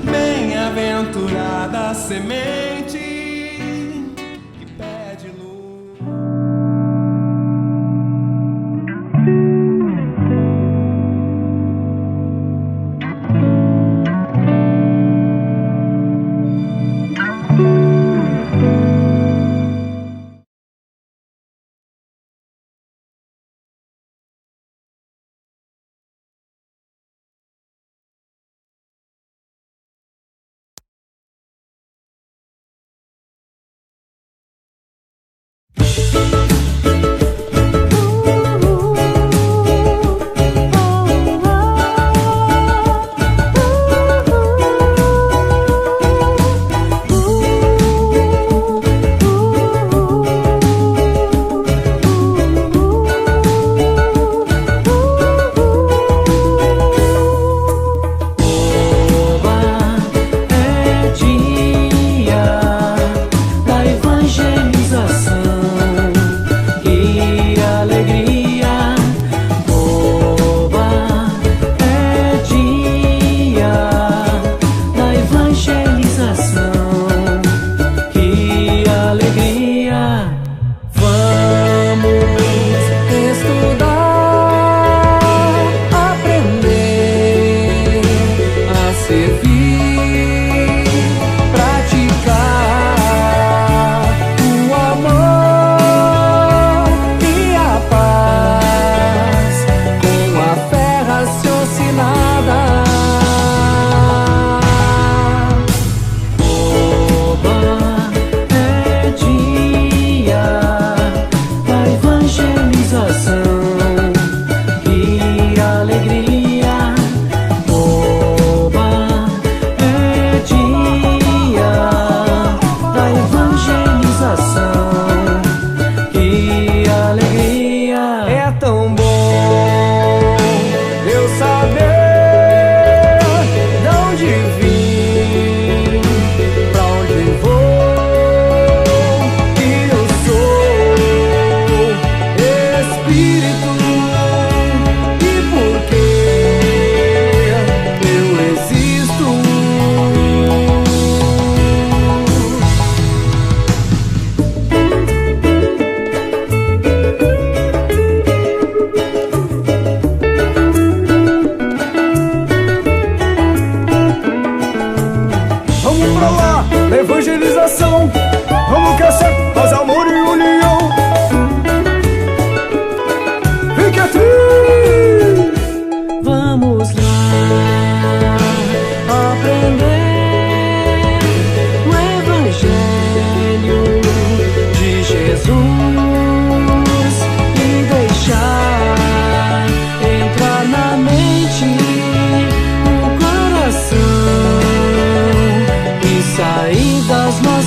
Bem-aventurada a semente que pede luz.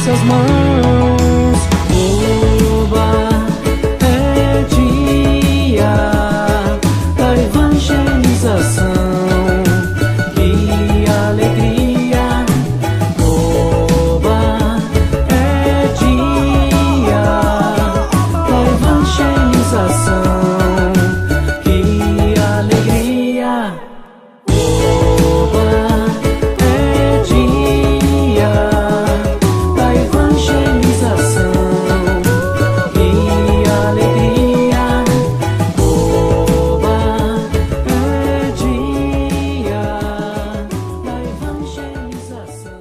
nossas mãos. Oba, é dia da evangelização. Que alegria! Oba, é dia da evangelização. Que alegria! Oba, é dia da evangelização. Que alegria! Oba, é dia da evangelização.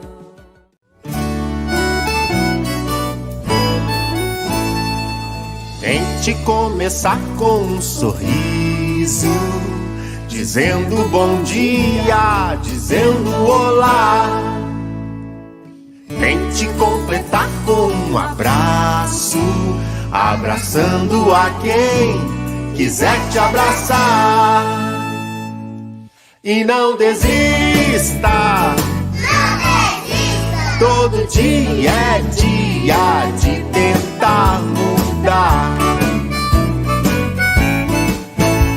Tente começar com um sorriso, dizendo bom dia, dizendo olá. Tente completar com um abraço, abraçando a quem quiser te abraçar. E não desista, todo dia é dia de tentar mudar.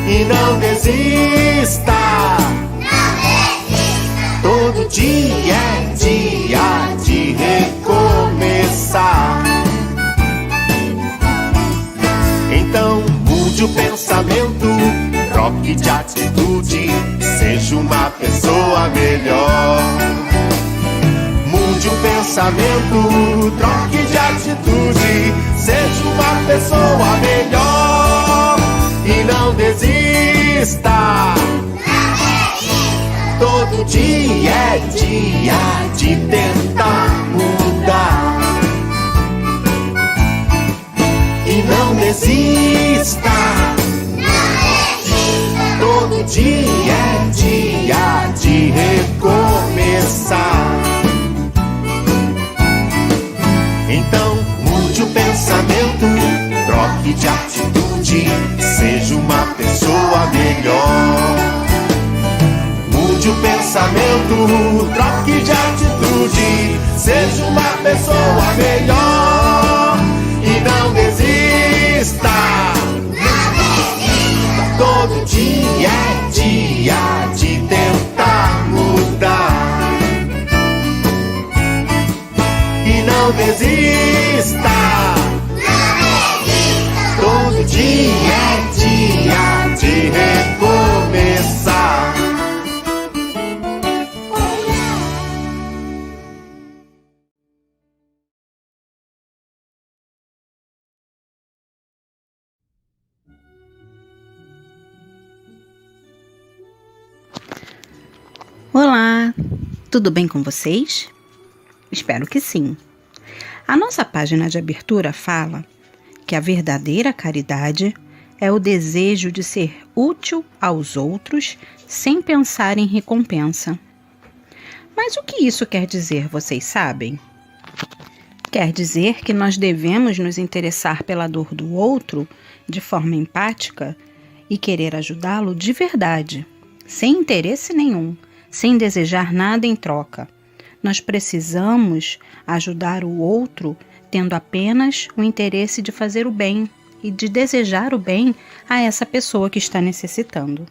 E não desista, todo dia é dia de recomeçar. Então mude o pensamento, troque de atitude, seja uma pessoa melhor. Mude o pensamento, troque de atitude, seja uma pessoa melhor. E não desista, todo dia é dia de tentar mudar. E não desista, todo dia é dia de recomeçar. Então mude o pensamento, troque de atitude, seja uma pessoa melhor. Mude o pensamento, troque de atitude, seja uma pessoa melhor. E não desista, todo dia é dia de tentar mudar. E não desista, todo dia é dia de recomeçar. Olá, tudo bem com vocês? Espero que sim. A nossa página de abertura fala que a verdadeira caridade é o desejo de ser útil aos outros sem pensar em recompensa. Mas o que isso quer dizer, vocês sabem? Quer dizer que nós devemos nos interessar pela dor do outro de forma empática e querer ajudá-lo de verdade, sem interesse nenhum, sem desejar nada em troca. Nós precisamos ajudar o outro tendo apenas o interesse de fazer o bem e de desejar o bem a essa pessoa que está necessitando.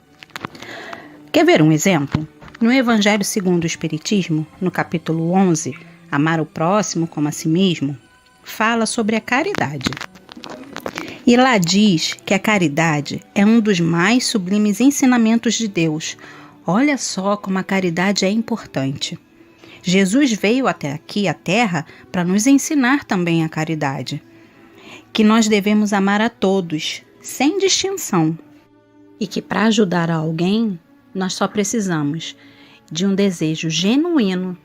Quer ver um exemplo? No Evangelho segundo o Espiritismo, no capítulo 11, Amar o próximo como a si mesmo, fala sobre a caridade. E lá diz que a caridade é um dos mais sublimes ensinamentos de Deus. Olha só como a caridade é importante. Jesus veio até aqui, à Terra, para nos ensinar também a caridade. Que nós devemos amar a todos, sem distinção. E que para ajudar alguém, nós só precisamos de um desejo genuíno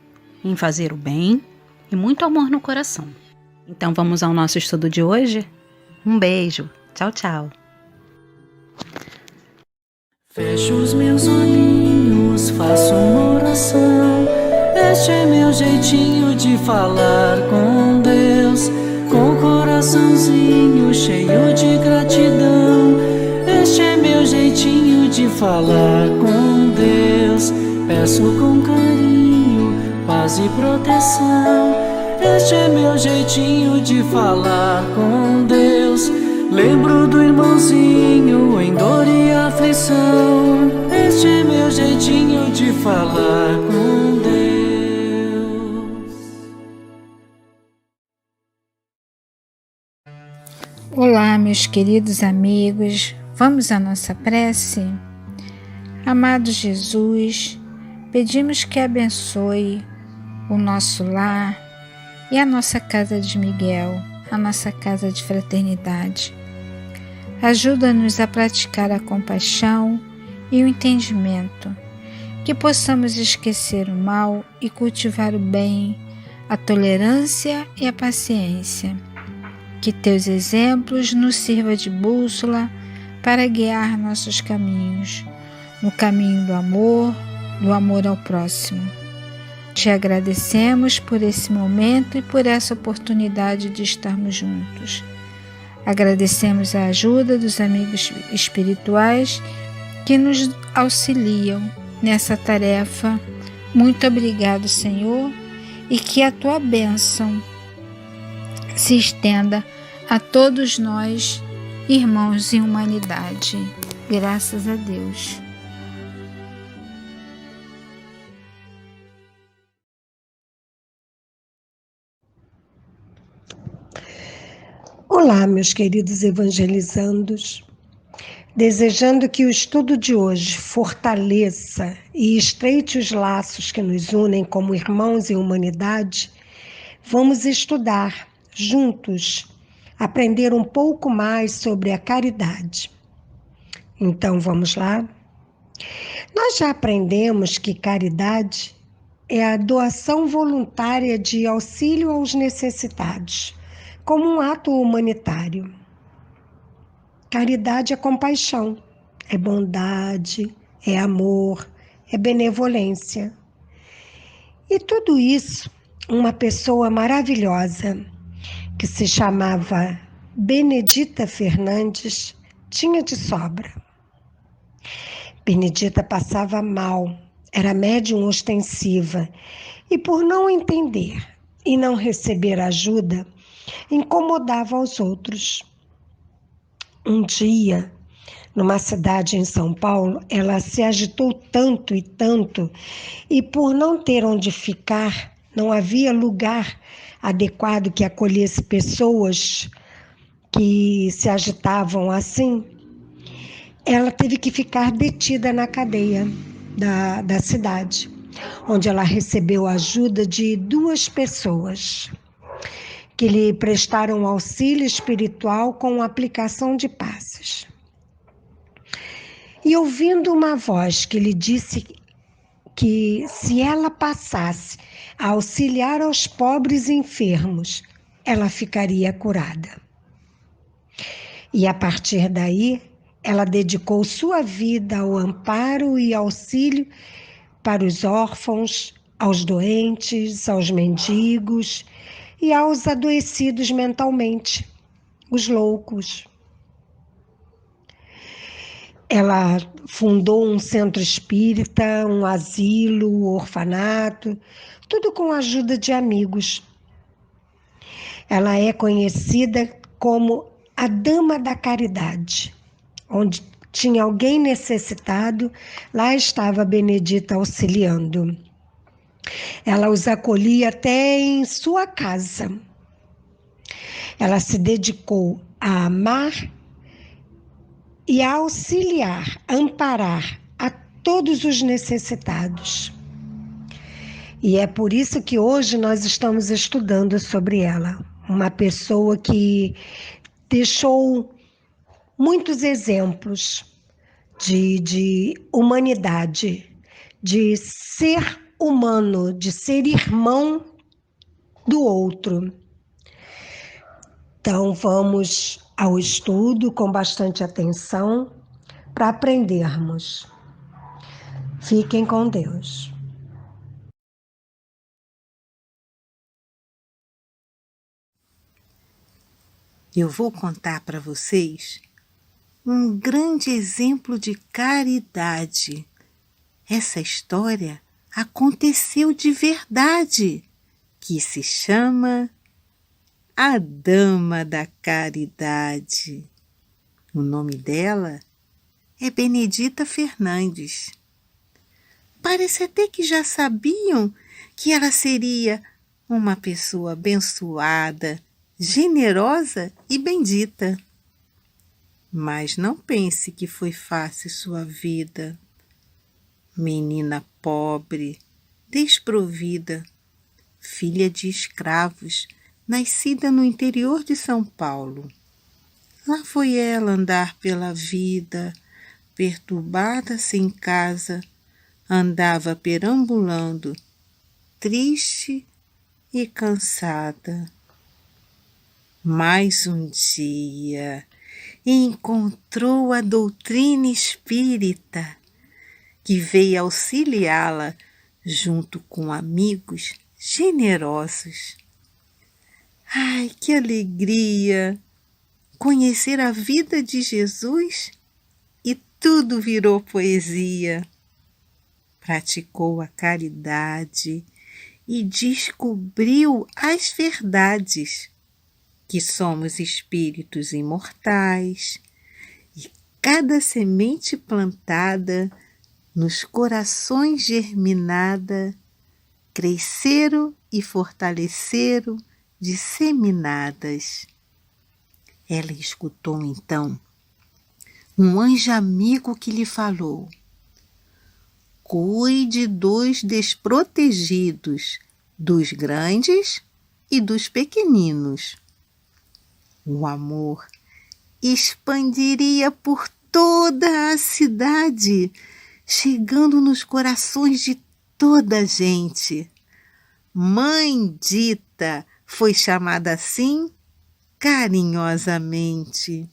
em fazer o bem e muito amor no coração. Então vamos ao nosso estudo de hoje? Um beijo. Tchau, tchau. Fecho os meus olhinhos, faço uma oração. Este é meu jeitinho de falar com Deus, com o coraçãozinho cheio de gratidão. Este é meu jeitinho de falar com Deus. Peço com carinho, paz e proteção. Este é meu jeitinho de falar com Deus. Lembro do irmãozinho em dor e aflição. Este é meu jeitinho de falar com Deus. Olá, meus queridos amigos. Vamos à nossa prece? Amado Jesus, pedimos que abençoe o nosso lar e a nossa casa de Miguel, a nossa casa de fraternidade. Ajuda-nos a praticar a compaixão e o entendimento, que possamos esquecer o mal e cultivar o bem, a tolerância e a paciência. Que teus exemplos nos sirvam de bússola para guiar nossos caminhos, no caminho do amor ao próximo. Te agradecemos por esse momento e por essa oportunidade de estarmos juntos. Agradecemos a ajuda dos amigos espirituais que nos auxiliam nessa tarefa. Muito obrigado, Senhor, e que a tua bênção se estenda a todos nós, irmãos em humanidade. Graças a Deus. Olá, meus queridos evangelizandos. Desejando que o estudo de hoje fortaleça e estreite os laços que nos unem como irmãos em humanidade, vamos estudar juntos, aprender um pouco mais sobre a caridade. Então, vamos lá? Nós já aprendemos que caridade é a doação voluntária de auxílio aos necessitados, como um ato humanitário. Caridade é compaixão, é bondade, é amor, é benevolência. E tudo isso, uma pessoa maravilhosa, que se chamava Benedita Fernandes, tinha de sobra. Benedita passava mal, era médium ostensiva, e por não entender e não receber ajuda, incomodava os outros. Um dia, numa cidade em São Paulo, ela se agitou tanto, e por não ter onde ficar, não havia lugar adequado que acolhesse pessoas que se agitavam assim, ela teve que ficar detida na cadeia da cidade, onde ela recebeu a ajuda de 2 pessoas que lhe prestaram auxílio espiritual com a aplicação de passes. E ouvindo uma voz que lhe disse que se ela passasse a auxiliar aos pobres e enfermos, ela ficaria curada. E a partir daí, ela dedicou sua vida ao amparo e auxílio para os órfãos, aos doentes, aos mendigos e aos adoecidos mentalmente, os loucos. Ela fundou um centro espírita, um asilo, um orfanato, tudo com a ajuda de amigos. Ela é conhecida como a Dama da Caridade. Onde tinha alguém necessitado, lá estava Benedita auxiliando. Ela os acolhia até em sua casa. Ela se dedicou a amar e a auxiliar, amparar a todos os necessitados. E é por isso que hoje nós estamos estudando sobre ela. Uma pessoa que deixou muitos exemplos de humanidade, de ser humano, de ser irmão do outro. Então vamos ao estudo com bastante atenção para aprendermos. Fiquem com Deus. Eu vou contar para vocês um grande exemplo de caridade. Essa história aconteceu de verdade. que se chama A Dama da Caridade. O nome dela é Benedita Fernandes. Parece até que já sabiam que ela seria uma pessoa abençoada, generosa e bendita. Mas não pense que foi fácil sua vida. Menina pobre, desprovida, filha de escravos, nascida no interior de São Paulo. Lá foi ela andar pela vida, perturbada sem casa, andava perambulando, triste e cansada. Mais um dia encontrou a doutrina espírita, que veio auxiliá-la junto com amigos generosos. Ai, que alegria! Conhecer a vida de Jesus e tudo virou poesia. Praticou a caridade e descobriu as verdades, que somos espíritos imortais e cada semente plantada nos corações germinada, cresceram e fortaleceram disseminadas. Ela escutou então um anjo amigo que lhe falou: cuide dos desprotegidos, dos grandes e dos pequeninos. O amor expandiria por toda a cidade, chegando nos corações de toda a gente. Mãe Dita foi chamada assim carinhosamente.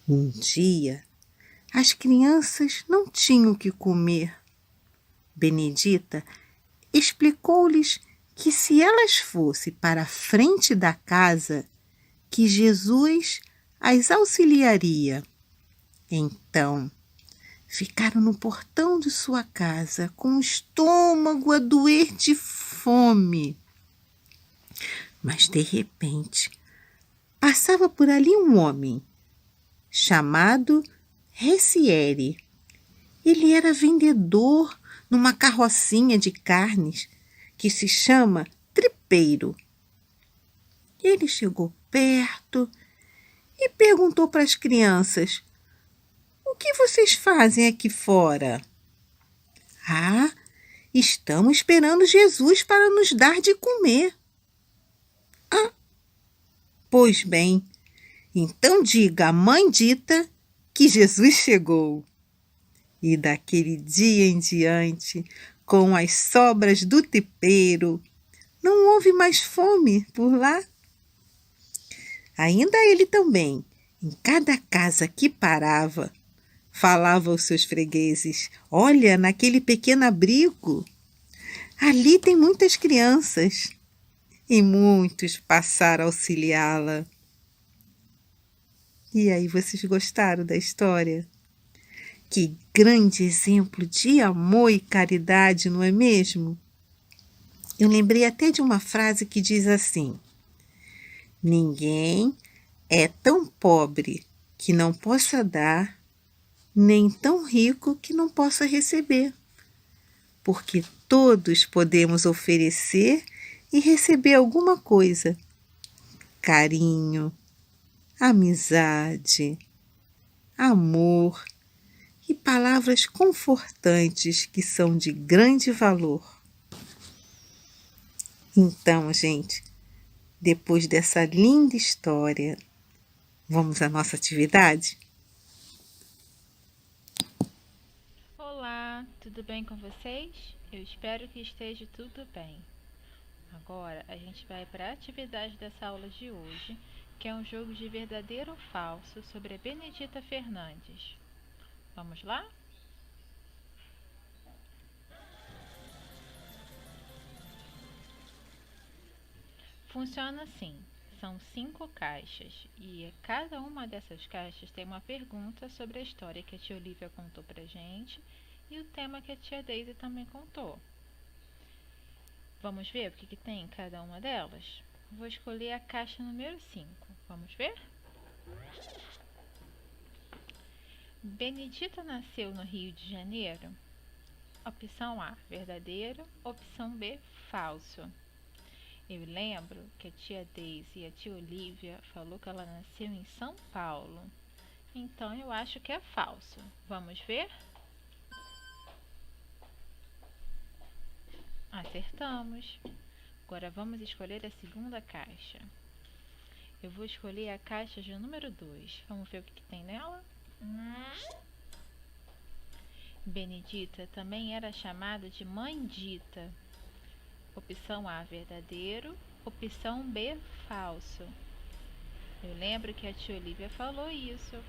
Um dia, as crianças não tinham o que comer. Benedita explicou-lhes que se elas fossem para a frente da casa, que Jesus as auxiliaria. Então, ficaram no portão de sua casa, com o estômago a doer de fome. Mas, de repente, passava por ali um homem, chamado Reciere. Ele era vendedor numa carrocinha de carnes, que se chama tripeiro. Ele chegou perto e perguntou para as crianças: o que vocês fazem aqui fora? Ah, estamos esperando Jesus para nos dar de comer. Ah, pois bem, então diga à mãe Dita que Jesus chegou. E daquele dia em diante, com as sobras do tripeiro, não houve mais fome por lá. Ainda ele também, em cada casa que parava, falava aos seus fregueses: olha, naquele pequeno abrigo, ali tem muitas crianças. E muitos passaram a auxiliá-la. E aí, vocês gostaram da história? Que grande exemplo de amor e caridade, não é mesmo? Eu lembrei até de uma frase que diz assim: ninguém é tão pobre que não possa dar, nem tão rico que não possa receber. Porque todos podemos oferecer e receber alguma coisa: carinho, amizade, amor e palavras confortantes que são de grande valor. Então, gente, depois dessa linda história, vamos à nossa atividade? Olá, tudo bem com vocês? Eu espero que esteja tudo bem. Agora a gente vai para a atividade dessa aula de hoje, que é um jogo de verdadeiro ou falso sobre a Benedita Fernandes. Vamos lá? Funciona assim: são 5 caixas e cada uma dessas caixas tem uma pergunta sobre a história que a tia Olivia contou pra gente e o tema que a tia Daisy também contou. Vamos ver o que tem em cada uma delas? Vou escolher a caixa número 5. Vamos ver? Benedita nasceu no Rio de Janeiro? Opção A, verdadeiro. Opção B, falso. Eu lembro que a tia Deise e a tia Olívia falou que ela nasceu em São Paulo. Então eu acho que é falso. Vamos ver? Acertamos. Agora vamos escolher a segunda caixa. Eu vou escolher a caixa de número 2. Vamos ver o que tem nela? Benedita também era chamada de Mãe Dita. Opção A, verdadeiro. Opção B, falso. Eu lembro que a tia Olívia falou isso,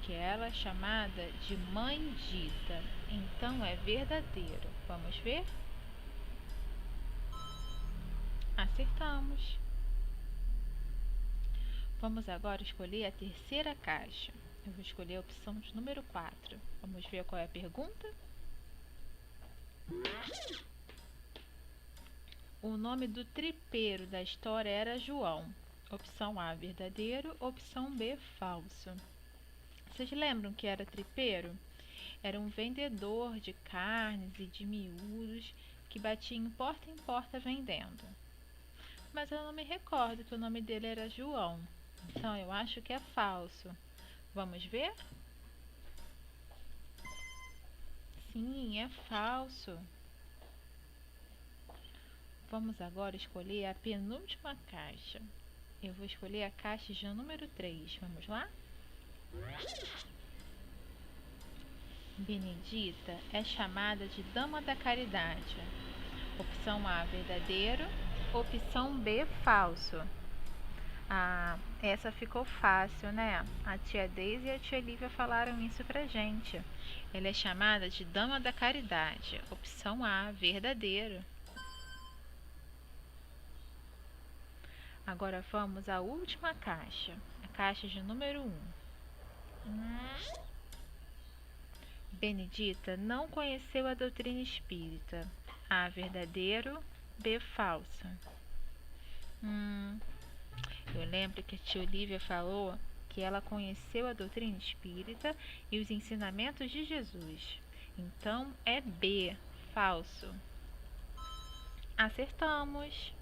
que ela é chamada de Mãe Dita. Então é verdadeiro. Vamos ver? Acertamos. Vamos agora escolher a terceira caixa. Eu vou escolher a opção de número 4. Vamos ver qual é a pergunta? O nome do tripeiro da história era João. Opção A, verdadeiro. Opção B, falso. Vocês lembram que era tripeiro? Era um vendedor de carnes e de miúdos que batia em porta vendendo. Mas eu não me recordo que o nome dele era João. Então eu acho que é falso. Vamos ver? Sim, é falso. Vamos agora escolher a penúltima caixa. Eu vou escolher a caixa de número 3. Vamos lá? Benedita é chamada de Dama da Caridade. Opção A, verdadeiro. Opção B, falso. Ah, essa ficou fácil, né? A tia Deise e a tia Lívia falaram isso pra gente. Ela é chamada de Dama da Caridade. Opção A, verdadeiro. Agora vamos à última caixa, a caixa de número 1. Benedita não conheceu a doutrina espírita. A, verdadeiro. B, falso. Eu lembro que a tia Olívia falou que ela conheceu a doutrina espírita e os ensinamentos de Jesus. Então é B, falso. Acertamos.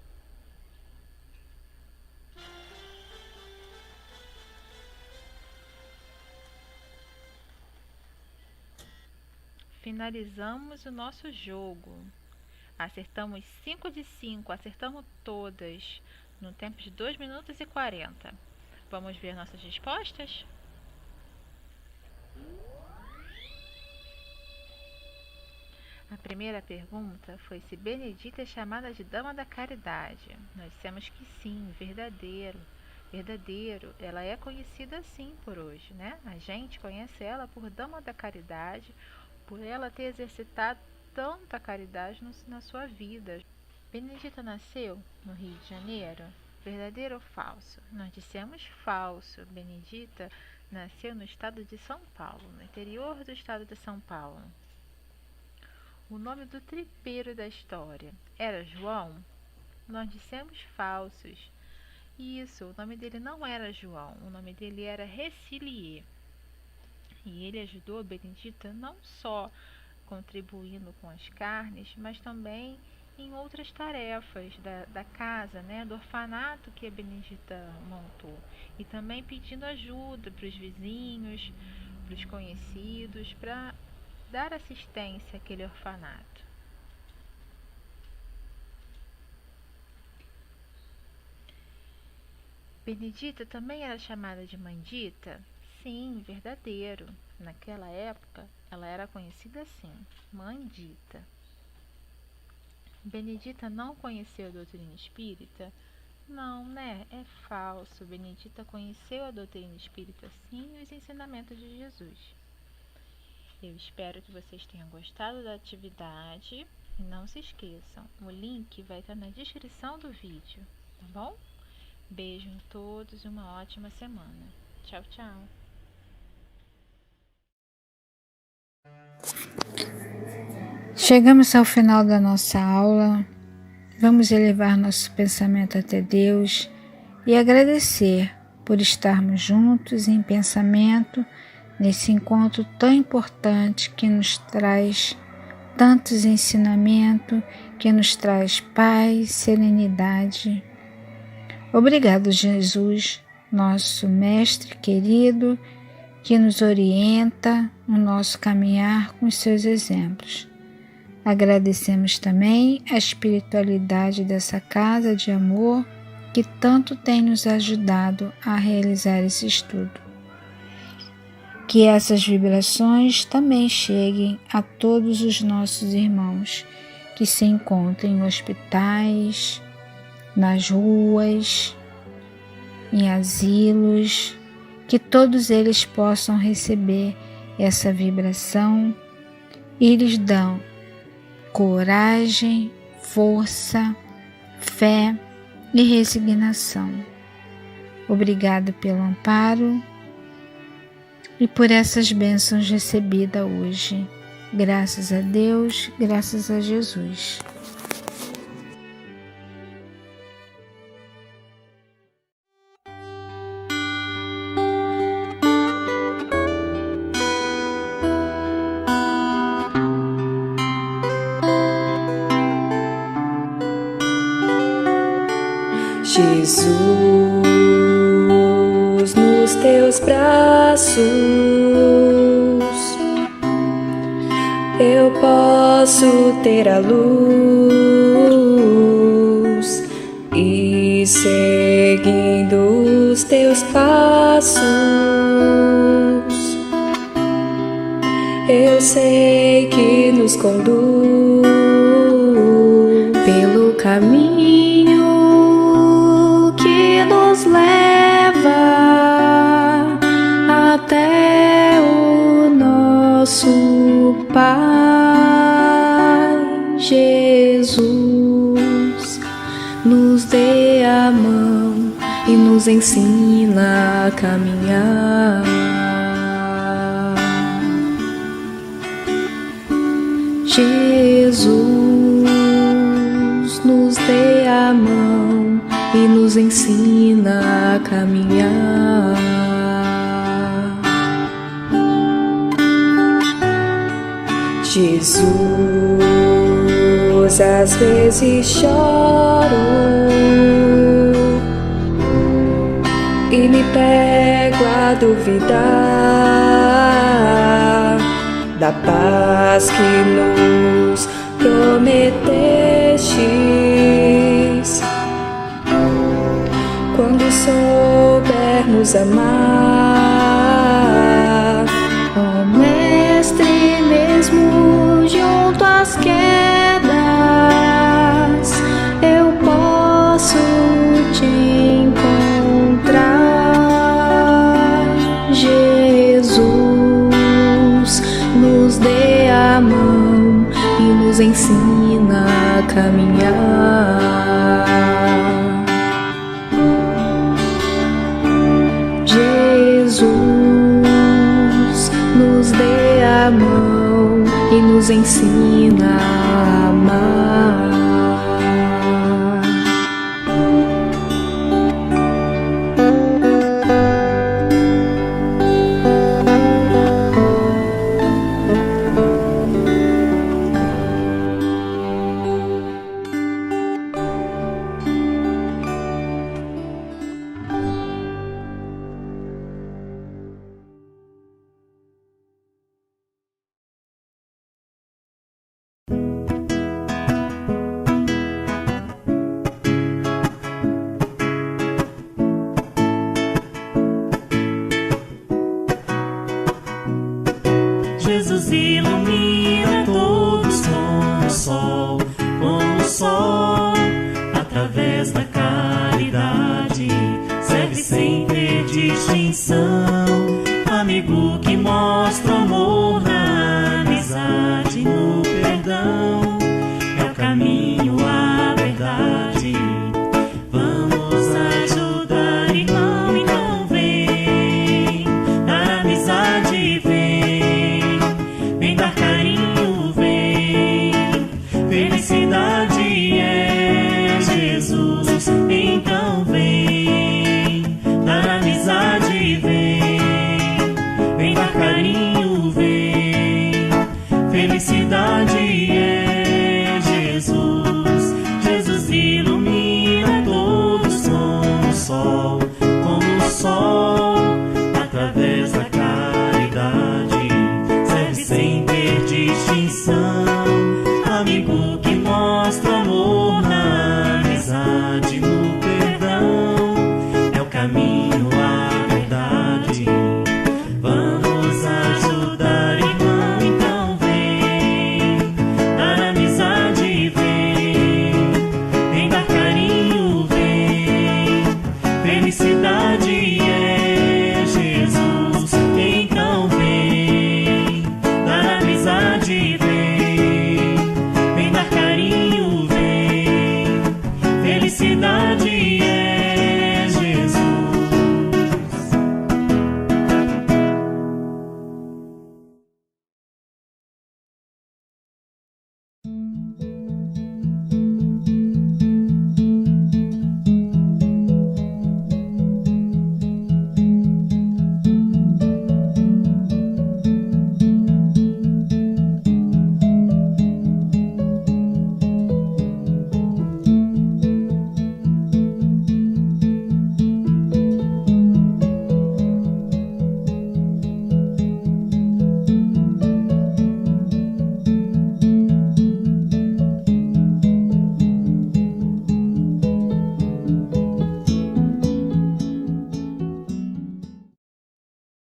Finalizamos o nosso jogo. Acertamos 5 de 5, acertamos todas, no tempo de 2 minutos e 40. Vamos ver nossas respostas? A primeira pergunta foi se Benedita é chamada de Dama da Caridade. Nós dissemos que sim, verdadeiro. Verdadeiro, ela é conhecida assim por hoje, né? A gente conhece ela por Dama da Caridade, por ela ter exercitado tanta caridade na sua vida. Benedita nasceu no Rio de Janeiro? Verdadeiro ou falso? Nós dissemos falso. Benedita nasceu no estado de São Paulo, no interior do estado de São Paulo. O nome do tripeiro da história era João? Nós dissemos falsos. Isso, o nome dele não era João, o nome dele era Recilier. E ele ajudou a Benedita não só contribuindo com as carnes, mas também em outras tarefas da casa, né, do orfanato que a Benedita montou. E também pedindo ajuda para os vizinhos, para os conhecidos, para dar assistência àquele orfanato. Benedita também era chamada de Mãe Dita? Sim, verdadeiro. Naquela época, ela era conhecida assim, Mãe Dita. Benedita não conheceu a doutrina espírita? Não, né? É falso. Benedita conheceu a doutrina espírita sim e os ensinamentos de Jesus. Eu espero que vocês tenham gostado da atividade e não se esqueçam, o link vai estar na descrição do vídeo, tá bom? Beijo em todos e uma ótima semana. Tchau, tchau. Chegamos ao final da nossa aula. vamos elevar nosso pensamento até Deus e agradecer por estarmos juntos em pensamento nesse encontro tão importante que nos traz tantos ensinamentos, que nos traz paz, serenidade. Obrigado, Jesus, nosso Mestre querido, que nos orienta no nosso caminhar com os seus exemplos. Agradecemos também a espiritualidade dessa casa de amor que tanto tem nos ajudado a realizar esse estudo. Que essas vibrações também cheguem a todos os nossos irmãos que se encontram em hospitais, nas ruas, em asilos, que todos eles possam receber essa vibração e lhes dão coragem, força, fé e resignação. Obrigado pelo amparo e por essas bênçãos recebidas hoje. Graças a Deus, graças a Jesus. Jesus, nos teus braços eu posso ter a luz e seguindo os teus passos eu sei que nos conduz pelo caminho que nos leva até o nosso Pai. Jesus, nos dê a mão e nos ensina a caminhar. Jesus, nos dê a mão e nos ensina a caminhar. Jesus, às vezes choro e me pego a duvidar da paz que nos prometestes. Quando soubermos amar, ó Mestre, mesmo junto às quedas, eu posso te encontrar. Jesus, nos dê a mão e nos ensina a caminhar. Jesus, nos dê a mão e nos ensina